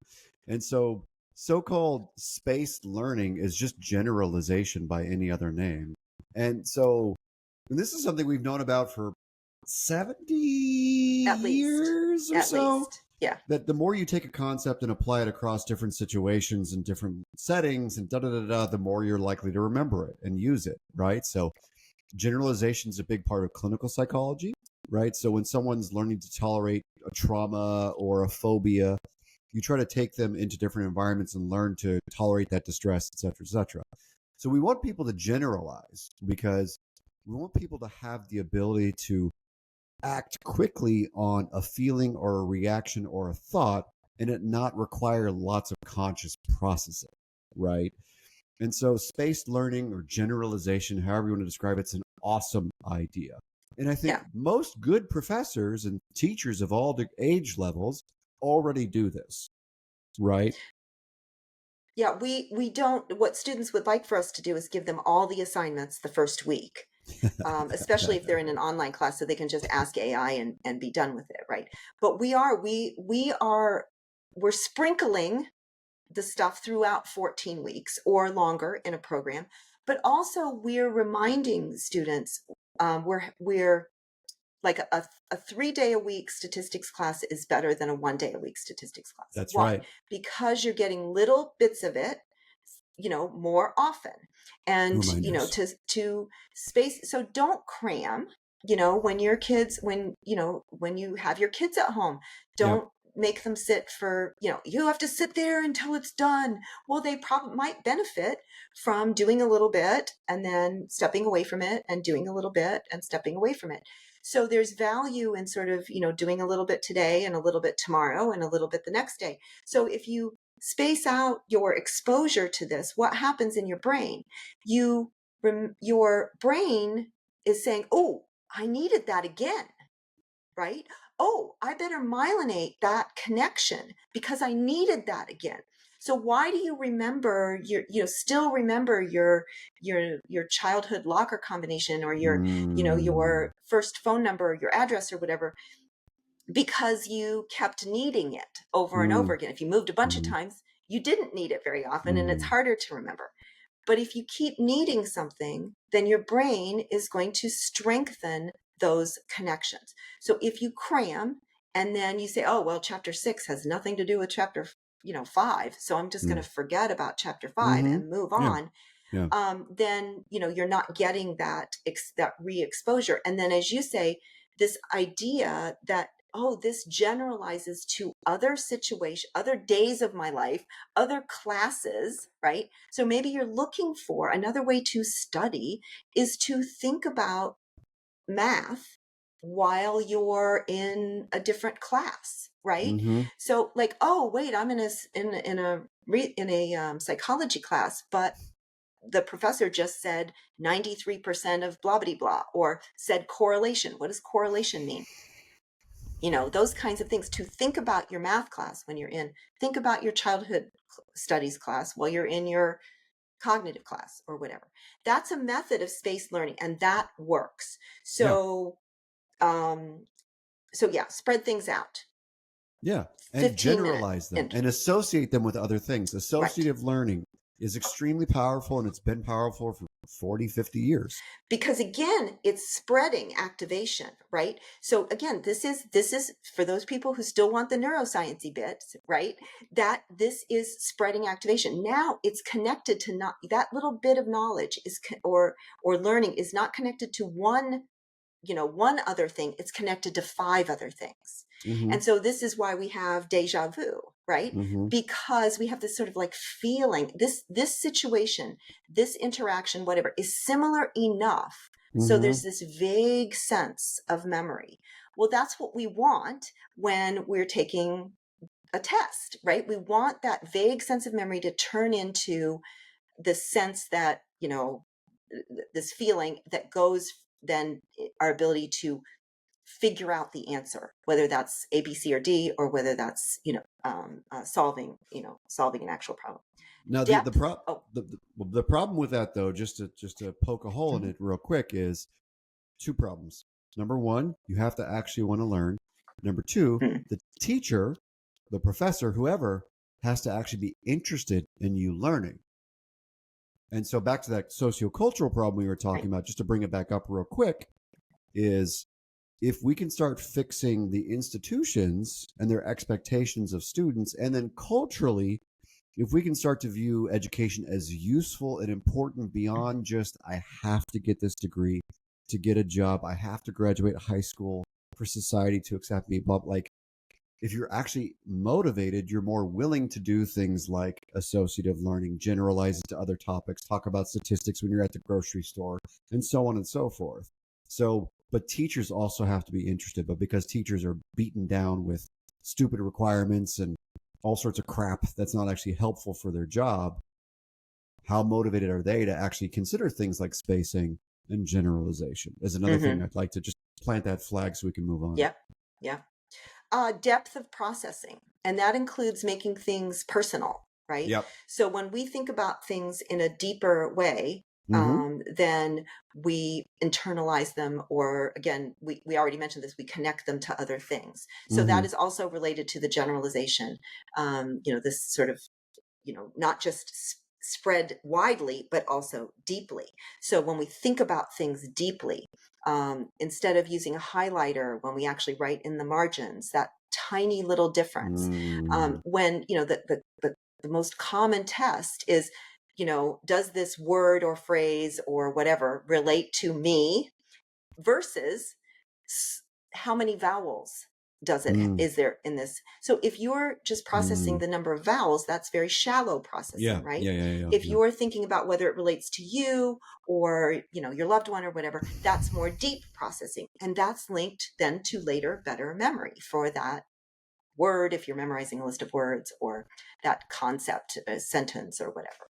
And so, so-called spaced learning is just generalization by any other name. And so, and this is something we've known about for 70 At least. years or At so, least. Yeah. that the more you take a concept and apply it across different situations and different settings and da da da da, the more you're likely to remember it and use it, right? So generalization is a big part of clinical psychology, right? So when someone's learning to tolerate a trauma or a phobia, you try to take them into different environments and learn to tolerate that distress, et cetera, et cetera. So we want people to generalize because we want people to have the ability to act quickly on a feeling or a reaction or a thought and it not require lots of conscious processing, right? And so spaced learning or generalization, however you want to describe it, it's an awesome idea. And I think Yeah. most good professors and teachers of all the age levels already do this, right? Yeah, we don't, what students would like for us to do is give them all the assignments the first week, especially if they're in an online class, so they can just ask AI and be done with it, right? But we're sprinkling the stuff throughout 14 weeks or longer in a program, but also we're reminding students, we're like a 3 day a week statistics class is better than a 1 day a week statistics class. That's Why? right. Because you're getting little bits of it, more often, and Reminders. to space. So don't cram. When your kids, when you have your kids at home, Yep. don't make them sit for, you have to sit there until it's done. Well, they probably might benefit from doing a little bit and then stepping away from it and doing a little bit and stepping away from it. So there's value in sort of, doing a little bit today and a little bit tomorrow and a little bit the next day. So if you space out your exposure to this, what happens in your brain? Your brain is saying, "Oh, I needed that again." Right? "Oh, I better myelinate that connection because I needed that again." So why do you remember still remember your childhood locker combination or Mm, your first phone number, your address or whatever? Because you kept needing it over and over mm, again. If you moved a bunch of mm, times, you didn't need it very often and it's mm, harder to remember. But if you keep needing something, then your brain is going to strengthen those connections. So if you cram and then you say, "Oh, well, chapter 6 has nothing to do with chapter 5, so I'm just going mm, to forget about chapter 5 mm-hmm. and move Yeah. on," Yeah. then you're not getting that re-exposure. And then, as you say, this idea that, oh, this generalizes to other situations, other days of my life, other classes, right? So maybe you're looking for another way to study is to think about math while you're in a different class, right? Mm-hmm. So like, oh wait, I'm in a psychology class, but the professor just said 93% of blah blah blah, or said correlation. What does correlation mean? Those kinds of things. To think about your math class when you're in, think about your childhood studies class while you're in your cognitive class or whatever. That's a method of spaced learning, and that works. Yeah. Um, so yeah, spread things out. Yeah. And 15-minute generalize them and intervals. associate them with other things. Right. Associative learning is extremely powerful, and it's been powerful for 40, 50 years. Because again, it's spreading activation, right? So again, this is for those people who still want the neurosciencey bits, right? That this is spreading activation. Now it's connected to, not that little bit of knowledge is or learning is not connected to one other thing. It's connected to five other things. Mm-hmm. And so this is why we have deja vu, right? Mm-hmm. Because we have this sort of like feeling, this situation, this interaction, whatever, is similar enough. So Mm-hmm. there's this vague sense of memory. Well, that's what we want when we're taking a test, right? We want that vague sense of memory to turn into the sense that, this feeling that goes, then our ability to figure out the answer, whether that's A, B, C, or D, or whether that's solving an actual problem. Now Depth. Oh, the problem with that, though, just to poke a hole in mhm, it real quick, is two problems. Number one, you have to actually want to learn. Number two, mhm, the teacher, the professor, whoever, has to actually be interested in you learning. And so back to that sociocultural problem we were right. talking about, just to bring it back up real quick, is if we can start fixing the institutions and their expectations of students, and then culturally, if we can start to view education as useful and important beyond just, I have to get this degree to get a job, I have to graduate high school for society to accept me, but like, if you're actually motivated, you're more willing to do things like associative learning, generalize it to other topics, talk about statistics when you're at the grocery store, and so on and so forth. So, but teachers also have to be interested, but because teachers are beaten down with stupid requirements and all sorts of crap that's not actually helpful for their job, how motivated are they to actually consider things like spacing and generalization? Is another thing Hmm. I'd like to just plant that flag so we can move on. Yeah, yeah. Depth of processing, and that includes making things personal, right? Yep. So when we think about things in a deeper way, Mm-hmm. then we internalize them, or again, we already mentioned this, we connect them to other things. So Mm-hmm. that is also related to the generalization. This sort of, not just spread widely, but also deeply. So when we think about things deeply, instead of using a highlighter when we actually write in the margins, that tiny little difference. Mm. When, the most common test is, does this word or phrase or whatever relate to me, versus how many vowels Mm. is there in this. So if you're just processing Mm. the number of vowels, that's very shallow processing, Yeah. right? Yeah. Yeah. Yeah. If Yeah. you're thinking about whether it relates to you or your loved one or whatever, that's more deep processing, and that's linked then to later better memory for that word, if you're memorizing a list of words, or that concept, a sentence or whatever.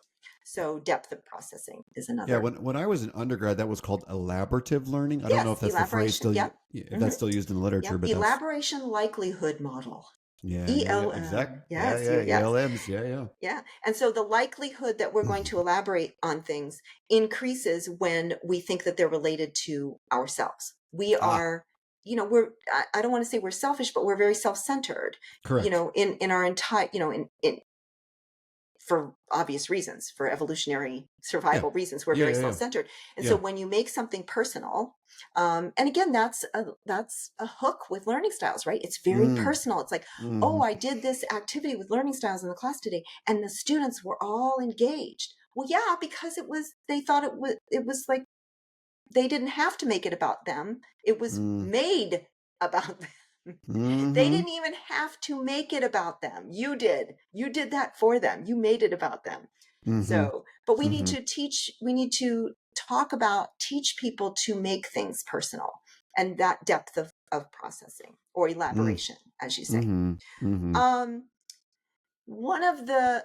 So depth of processing is Yeah. another. When I was an undergrad, that was called elaborative learning. I don't know Yes, if that's the phrase elaboration. still, Yep. if Hmm. that's still used in the literature, Yep. but that's, Elaboration likelihood model. yeah. Yeah. Yeah. Exact. ELM. Yeah. Yes, Yeah. yes. ELMs. Yeah. Yeah. And so the likelihood that we're Yeah. going to elaborate on things increases when we think that they're related to ourselves. We Ah, are, I don't want to say we're selfish, but we're very self-centered, correct. in our entire, for obvious reasons, for evolutionary Yeah. survival reasons, we're Yeah. very Yeah. Yeah. self-centered. And so Yeah. when you make something personal, and again, that's a hook with learning styles, right? It's very Mm. personal. It's like, oh, Mm. I did this activity with learning styles in the class today, and the students were all engaged. Well, yeah, because they thought it was like they didn't have to make it about them. It was Mm. made about them. They Mm-hmm. didn't even have to make it about them. You did. You did that for them. You made it about them. Mm-hmm. So, but Mm-hmm. we need to teach people to make things personal. and that depth of processing or Mm. elaboration, as you say. Mhm. Mhm. Um,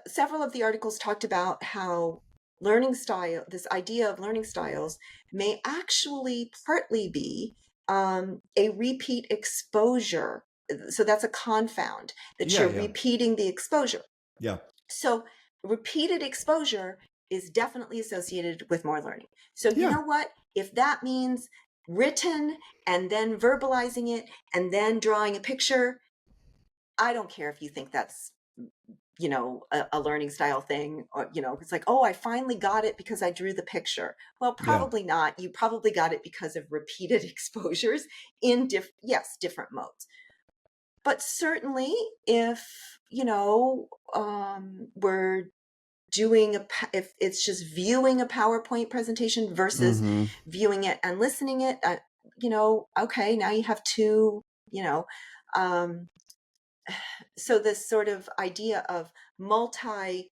several of the articles talked about how this idea of learning styles may actually partly be a repeat exposure. So that's a confound that Yeah, you're yeah. repeating the exposure. Yeah. So repeated exposure is definitely associated with more learning. So you Yeah. know what? If that means written and then verbalizing it and then drawing a picture, I don't care if you think that's a learning style thing, or it's like, oh, I finally got it because I drew the picture. Well, Yeah. probably not. You probably got it because of repeated exposures in different modes. But certainly if we're if it's just viewing a PowerPoint presentation versus Mhm. viewing it and listening it, okay, now you have two, um, so this sort of idea of multi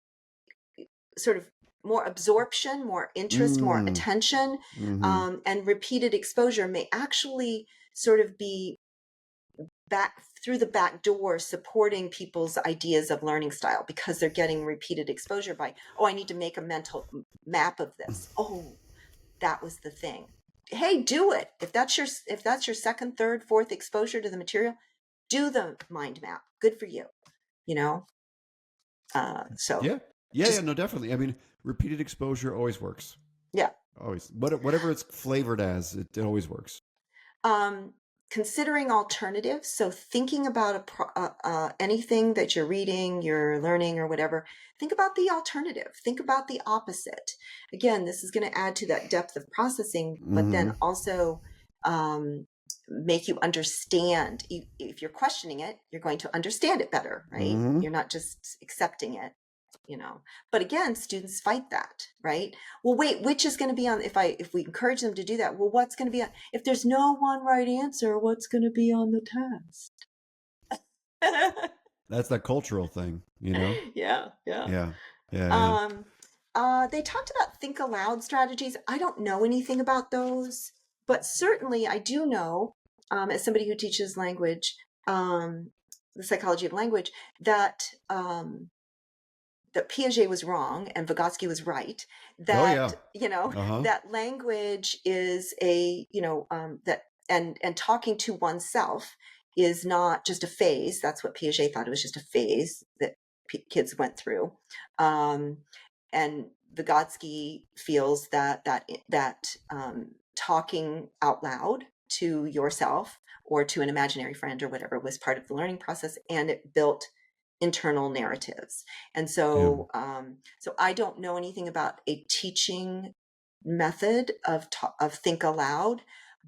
sort of more absorption, more interest, more Mm. attention, Mhm. and repeated exposure may actually sort of be back through the back door supporting people's ideas of learning style because they're getting repeated exposure by, oh, I need to make a mental map of this. Oh, that was the thing. Hey, do it. If that's your second, third, fourth exposure to the material, do the mind map. Good for you. You know. So Yeah. Yeah, yeah, just no, definitely. I mean, repeated exposure always works. yeah. Always. Whatever it's flavored as, it always works. um, Considering alternatives. So thinking about anything that you're reading, you're learning, or whatever. Think about the alternative. Think about the opposite. Again, this is going to add to that depth of processing, but then Mhm. also make you understand. If you're questioning it, you're going to understand it better, right? Mhm. You're not just accepting it. But again, students fight that, right? Well, wait, which is going to be on, if we encourage them to do that, well, what's going to be on, if there's no one right answer, what's going to be on the test? That's that cultural thing, you know? Yeah, yeah. Yeah. Yeah, yeah. um they talked about think aloud strategies. I don't know anything about those, but certainly I do know, as somebody who teaches language, the psychology of language, that Piaget was wrong and Vygotsky was right. Oh yeah. Uh-huh. That language is that, and talking to oneself is not just a phase. That's what Piaget thought. It was just a phase that kids went through. Um, and Vygotsky feels that talking out loud to yourself or to an imaginary friend or whatever was part of the learning process, and it built internal narratives. And Yeah. so I don't know anything about a teaching method of think aloud,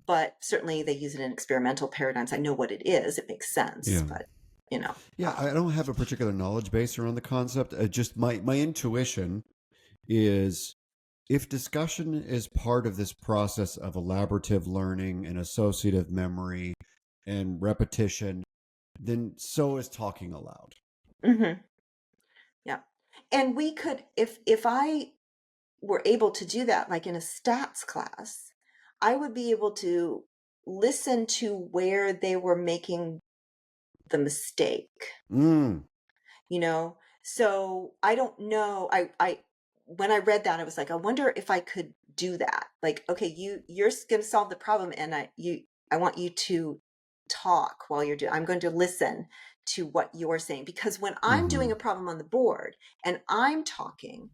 but certainly they use it in experimental paradigms. I know what it is; it makes sense. Yeah. But you know, Yeah, I don't have a particular knowledge base around the concept. Just my intuition is if discussion is part of this process of elaborative learning and associative memory and repetition, then so is talking aloud. hmm yeah. And we could, if I were able to do that, like in a stats class, I would be able to listen to where they were making the mistake. Mm. So I don't know. I When I read that, I was like, I wonder if I could do that. Like, okay, you're going to solve the problem, and I want you to talk while you're doing. I'm going to listen to what you're saying, because when I'm doing Mhm. a problem on the board and I'm talking,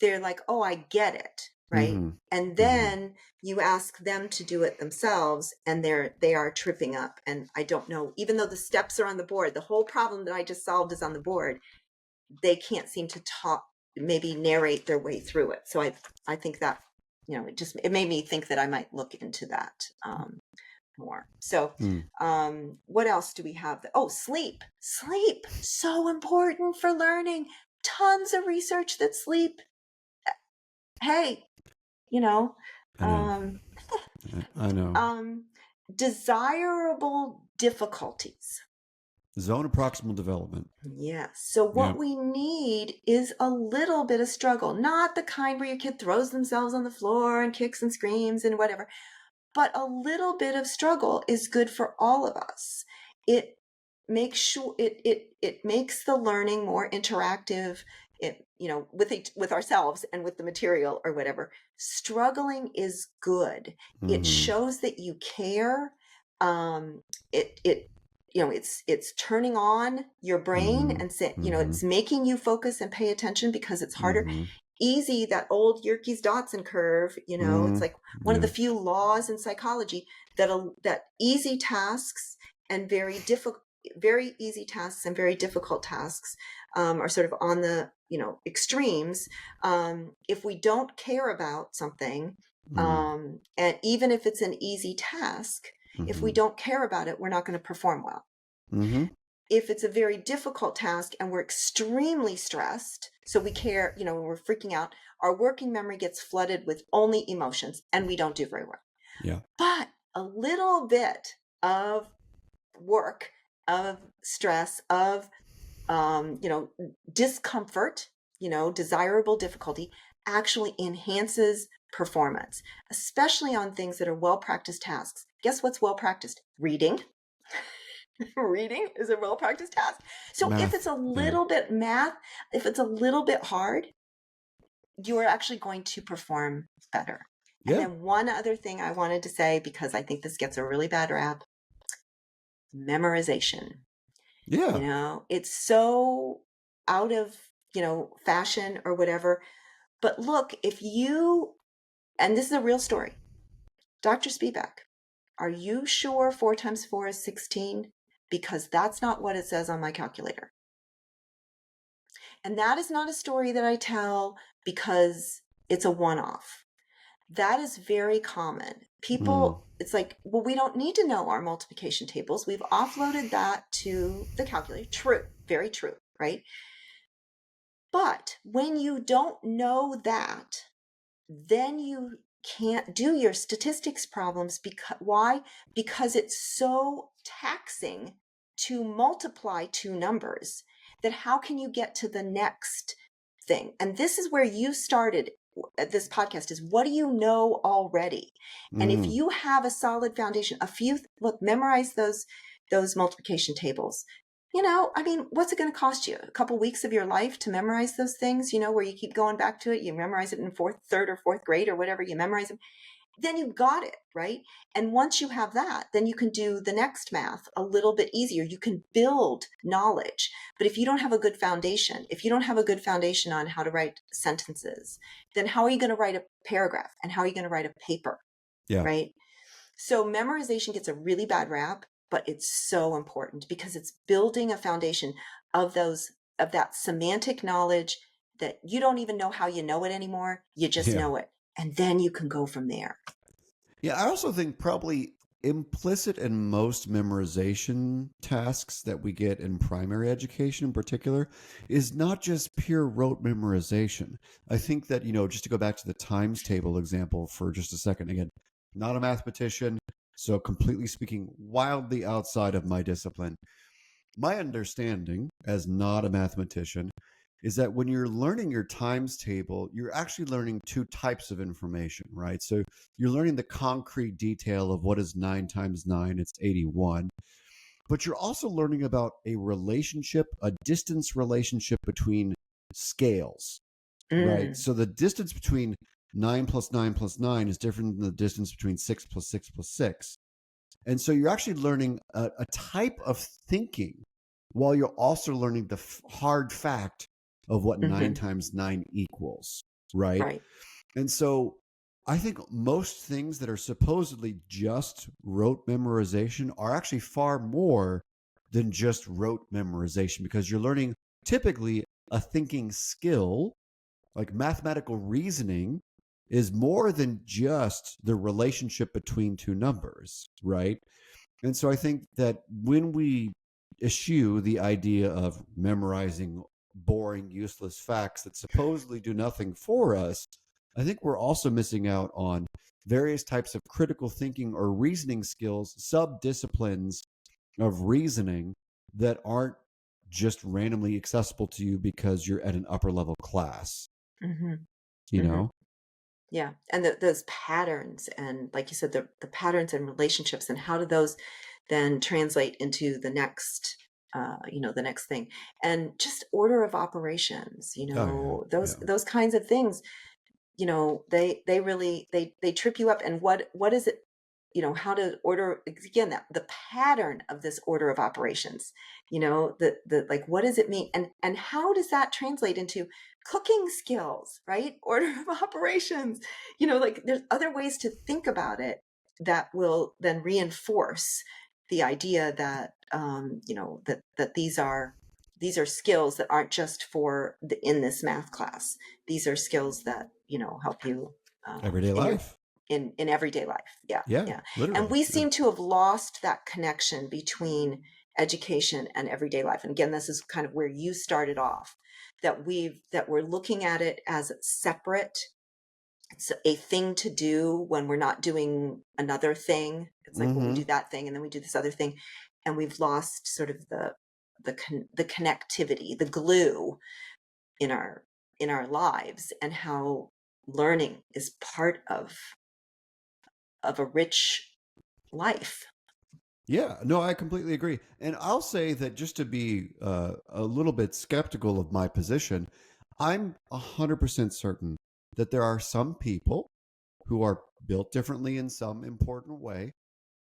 they're like, oh, I get it, right? Mhm. And Mhm. then you ask them to do it themselves, and they are tripping up. And I don't know, even though the steps are on the board, the whole problem that I just solved is on the board, they can't seem to talk, maybe narrate their way through it. So I think that, it made me think that I might look into that more. So Mm. what else do we have? Oh, sleep, so important for learning. Tons of research that sleep, hey, you know I know. um I know. um desirable difficulties. Zone of proximal development. Yes. So Yeah. what we need is a little bit of struggle, not the kind where your kid throws themselves on the floor and kicks and screams and whatever, but a little bit of struggle is good for all of us. It makes sure it makes the learning more interactive. It, with ourselves and with the material or whatever. Struggling is good. It Mm-hmm. shows that you care. It it's turning on your brain Mm-hmm. and say, Mm-hmm. it's making you focus and pay attention because it's harder. Mm-hmm. Easy, that old Yerkes Dodson curve, it's Mm-hmm. like one of the Yeah. few laws in psychology that easy tasks and very easy tasks and very difficult tasks are sort of on the extremes. If we don't care about something, Mm-hmm. and even if it's an easy task, if we Mm-hmm. don't care about it, we're not going to perform well. Mm-hmm. If it's a very difficult task and we're extremely stressed, so we care, when we're freaking out, our working memory gets flooded with only emotions and we don't do very well. Yeah. But a little bit of work, of stress, of discomfort, desirable difficulty actually enhances performance, especially on things that are well practiced tasks. Guess what's well practiced? Reading. Reading is a well practiced task. So if it's Math. a Yeah. little bit math, if it's a little bit hard, you are actually going to perform better. And Yeah. then one other thing I wanted to say, because I think this gets a really bad rap: memorization. Yeah. It's so out of, fashion or whatever. But look, and this is a real story, Dr. Spivak, are you sure 4 times 4 is 16? Because that's not what it says on my calculator. And that is not a story that I tell because it's a one off. That is very common. Mm. People, it's like, well, we don't need to know our multiplication tables. We've offloaded that to the calculator. True, very true, right? But when you don't know that, then you can't do your statistics problems. Because why? Because it's so taxing to multiply two numbers that how can you get to the next thing? And this is where you started at this podcast: is what do you know already? And if Mm. you have a solid foundation, look, memorize those multiplication tables. I mean, what's it going to cost you? A couple weeks of your life to memorize those things, where you keep going back to it. You memorize it in third or fourth grade or whatever, you memorize them. Then you've got it, right? And once you have that, then you can do the next math a little bit easier. You can build knowledge. But if you don't have a good foundation, if you don't have a good foundation on how to write sentences, then how are you going to write a paragraph? And how are you going to write a paper, Yeah. right? So memorization gets a really bad rap, but it's so important because it's building a foundation of that semantic knowledge that you don't even know how you know it anymore. You just Yeah. know it. And then you can go from there. Yeah, I also think probably implicit in most memorization tasks that we get in primary education in particular is not just pure rote memorization. I think that, just to go back to the times table example for just a second, again, not a mathematician, so completely speaking, wildly outside of my discipline. My understanding, as not a mathematician, is that when you're learning your times table, you're actually learning two types of information, right? So you're learning the concrete detail of what is 9 times 9, it's 81. But you're also learning about a relationship, a distance relationship between scales, right? Mm, So the distance between 9 plus 9 plus 9 is different than the distance between 6 plus 6 plus 6. And so you're actually learning a type of thinking while you're also learning the hard fact of what 9 hmm times 9 equals, right? right. And so I think most things that are supposedly just rote memorization are actually far more than just rote memorization because you're learning typically a thinking skill like mathematical reasoning is more than just the relationship between two numbers, right? And so I think that when we eschew the idea of memorizing boring, useless facts that supposedly do nothing for us, I think we're also missing out on various types of critical thinking or reasoning skills, sub disciplines of reasoning that aren't just randomly accessible to you because you're at an upper level class, hmm you hmm know? Yeah. And those patterns, and like you said, the patterns and relationships, and how do those then translate into the next, the next thing, and just order of operations, Oh yeah, yeah. those kinds of things, they really, they trip you up. And what is it, how to order, again, that the pattern of this order of operations, the like, what does it mean, and how does that translate into cooking skills, right? Order of operations, like, there's other ways to think about it that will then reinforce the idea that, that these are skills that aren't just for in this math class. These are skills that, help you, Everyday in your life. in everyday life. Yeah, Yeah, yeah. And literally. we Yeah. seem to have lost that connection between education and everyday life. And again, this is kind of where you started off, that we're looking at it as separate. It's a thing to do when we're not doing another thing. It's like, well, we do Mm-hmm. that thing and then we do this other thing, and we've lost sort of the connectivity, the glue in our lives, and how learning is part of a rich life. Yeah, no, I completely agree. And I'll say that just to be a little bit skeptical of my position, I'm 100% certain that there are some people who are built differently in some important way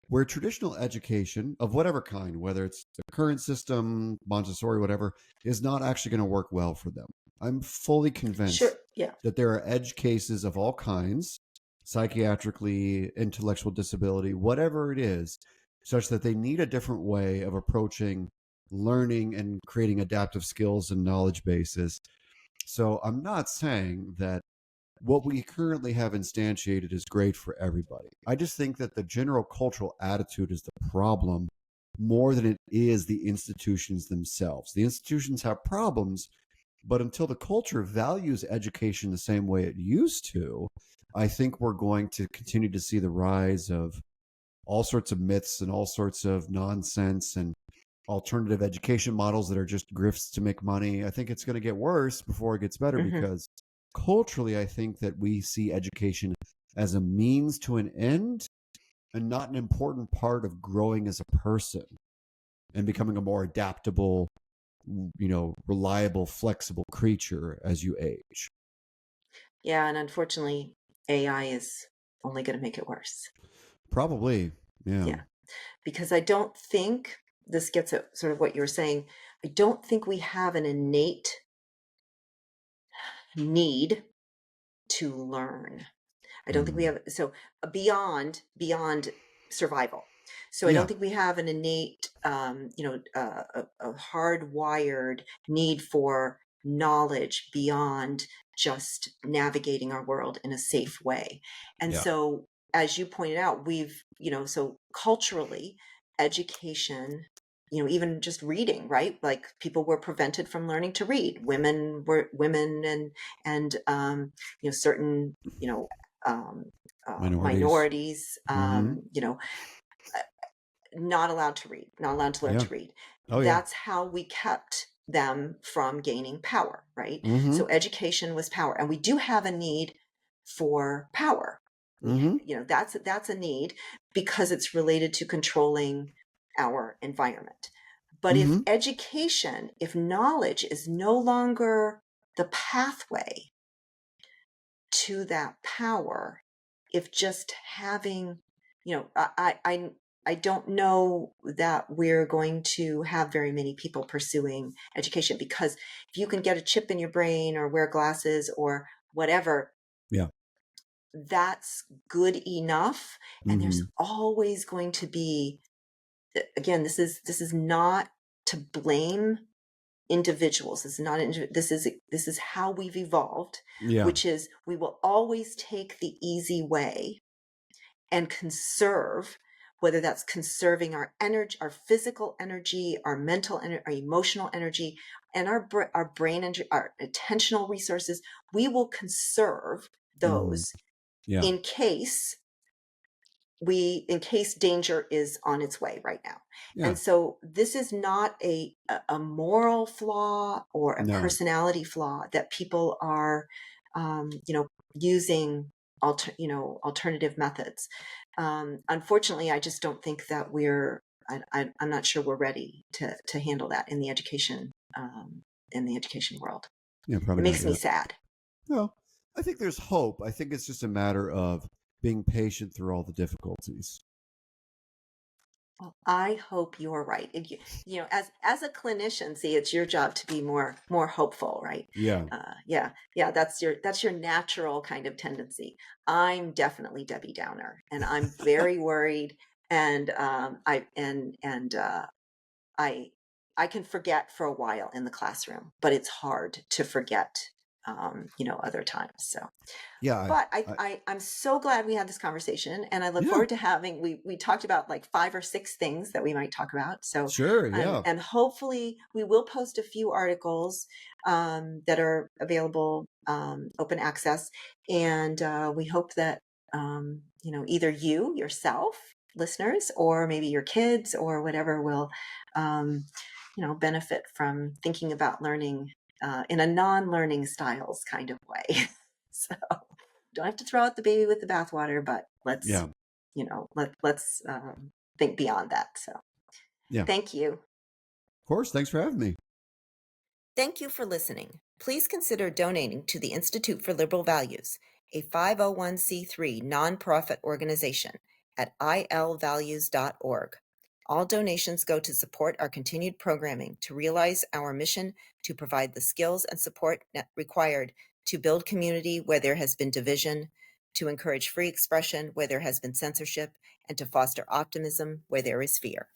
where traditional education of whatever kind, whether it's the current system, Montessori, whatever, is not actually going to work well for them. I'm fully Sure. convinced Yeah. that there are edge cases of all kinds, psychiatrically, intellectual disability, whatever it is, such that they need a different way of approaching learning and creating adaptive skills and knowledge bases. So I'm not saying that what we currently have instantiated is great for everybody. I just think that the general cultural attitude is the problem more than it is the institutions themselves. The institutions have problems, but until the culture values education the same way it used to, I think we're going to continue to see the rise of all sorts of myths and all sorts of nonsense and alternative education models that are just grifts to make money. I think it's going to get worse before it gets better Hmm. because culturally, I think that we see education as a means to an end and not an important part of growing as a person and becoming a more adaptable, reliable, flexible creature as you age. Yeah. And unfortunately, AI is only going to make it worse. Probably. Yeah. Yeah. Because I don't think, this gets at sort of what you were saying, I don't think we have an innate need to learn. I don't think we Mm. have, so, beyond survival. So I don't Yeah. think we have an innate, a hardwired need for knowledge beyond just navigating our world in a safe way. And Yeah. so, as you pointed out, so culturally, education, even just reading, right? Like, people were prevented from learning to read. Women and certain, um, Minorities. minorities, Mm-hmm. uh, not allowed to read, not allowed to learn Yeah. to read. Oh, yeah. That's how we kept them from gaining power, right? Mm-hmm. So education was power, and we do have a need for power. Mm-hmm. That's a need, because it's related to controlling our environment. But Mm-hmm. if knowledge is no longer the pathway to that power, if just having, I don't know that we're going to have very many people pursuing education, because if you can get a chip in your brain or wear glasses or whatever, Yeah. that's good enough. And there's Mm-hmm. always going to be, again, this is not to blame individuals. This is not this is how we've evolved, Yeah. which is, we will always take the easy way and conserve, whether that's conserving our energy, our physical energy, our mental energy, our emotional energy, and our brain energy, our attentional resources. We will conserve Mm-hmm. those Yeah. in case danger is on its way right now. Yeah. And so this is not a moral flaw or a No. personality flaw that people are, using. alternative methods. Unfortunately, I just don't think that I'm not sure we're ready to handle that in the education world. Yeah, It probably not makes me yet. sad. Well, I think there's hope. I think it's just a matter of being patient through all the difficulties. Well, I hope you're right. As a clinician, see, it's your job to be more hopeful, right? Yeah. Yeah. That's your natural kind of tendency. I'm definitely Debbie Downer, and I'm very worried. And I I can forget for a while in the classroom, but it's hard to forget, other times. So. Yeah. But I I'm so glad we had this conversation, and I look yeah. forward to having we talked about like 5 or 6 things that we might talk about. So, Sure. and Yeah. and hopefully we will post a few articles that are available, open access, and we hope that either you yourself, listeners, or maybe your kids or whatever will benefit from thinking about learning in a non-learning styles kind of way. So don't have to throw out the baby with the bathwater, but let's, Yeah. let's think beyond that. So Yeah. Of thank you. course. Thanks for having me. Thank you for listening. Please consider donating to the Institute for Liberal Values, a 501(c)(3) nonprofit organization at ilvalues.org. All donations go to support our continued programming to realize our mission to provide the skills and support required to build community where there has been division, to encourage free expression where there has been censorship, and to foster optimism where there is fear.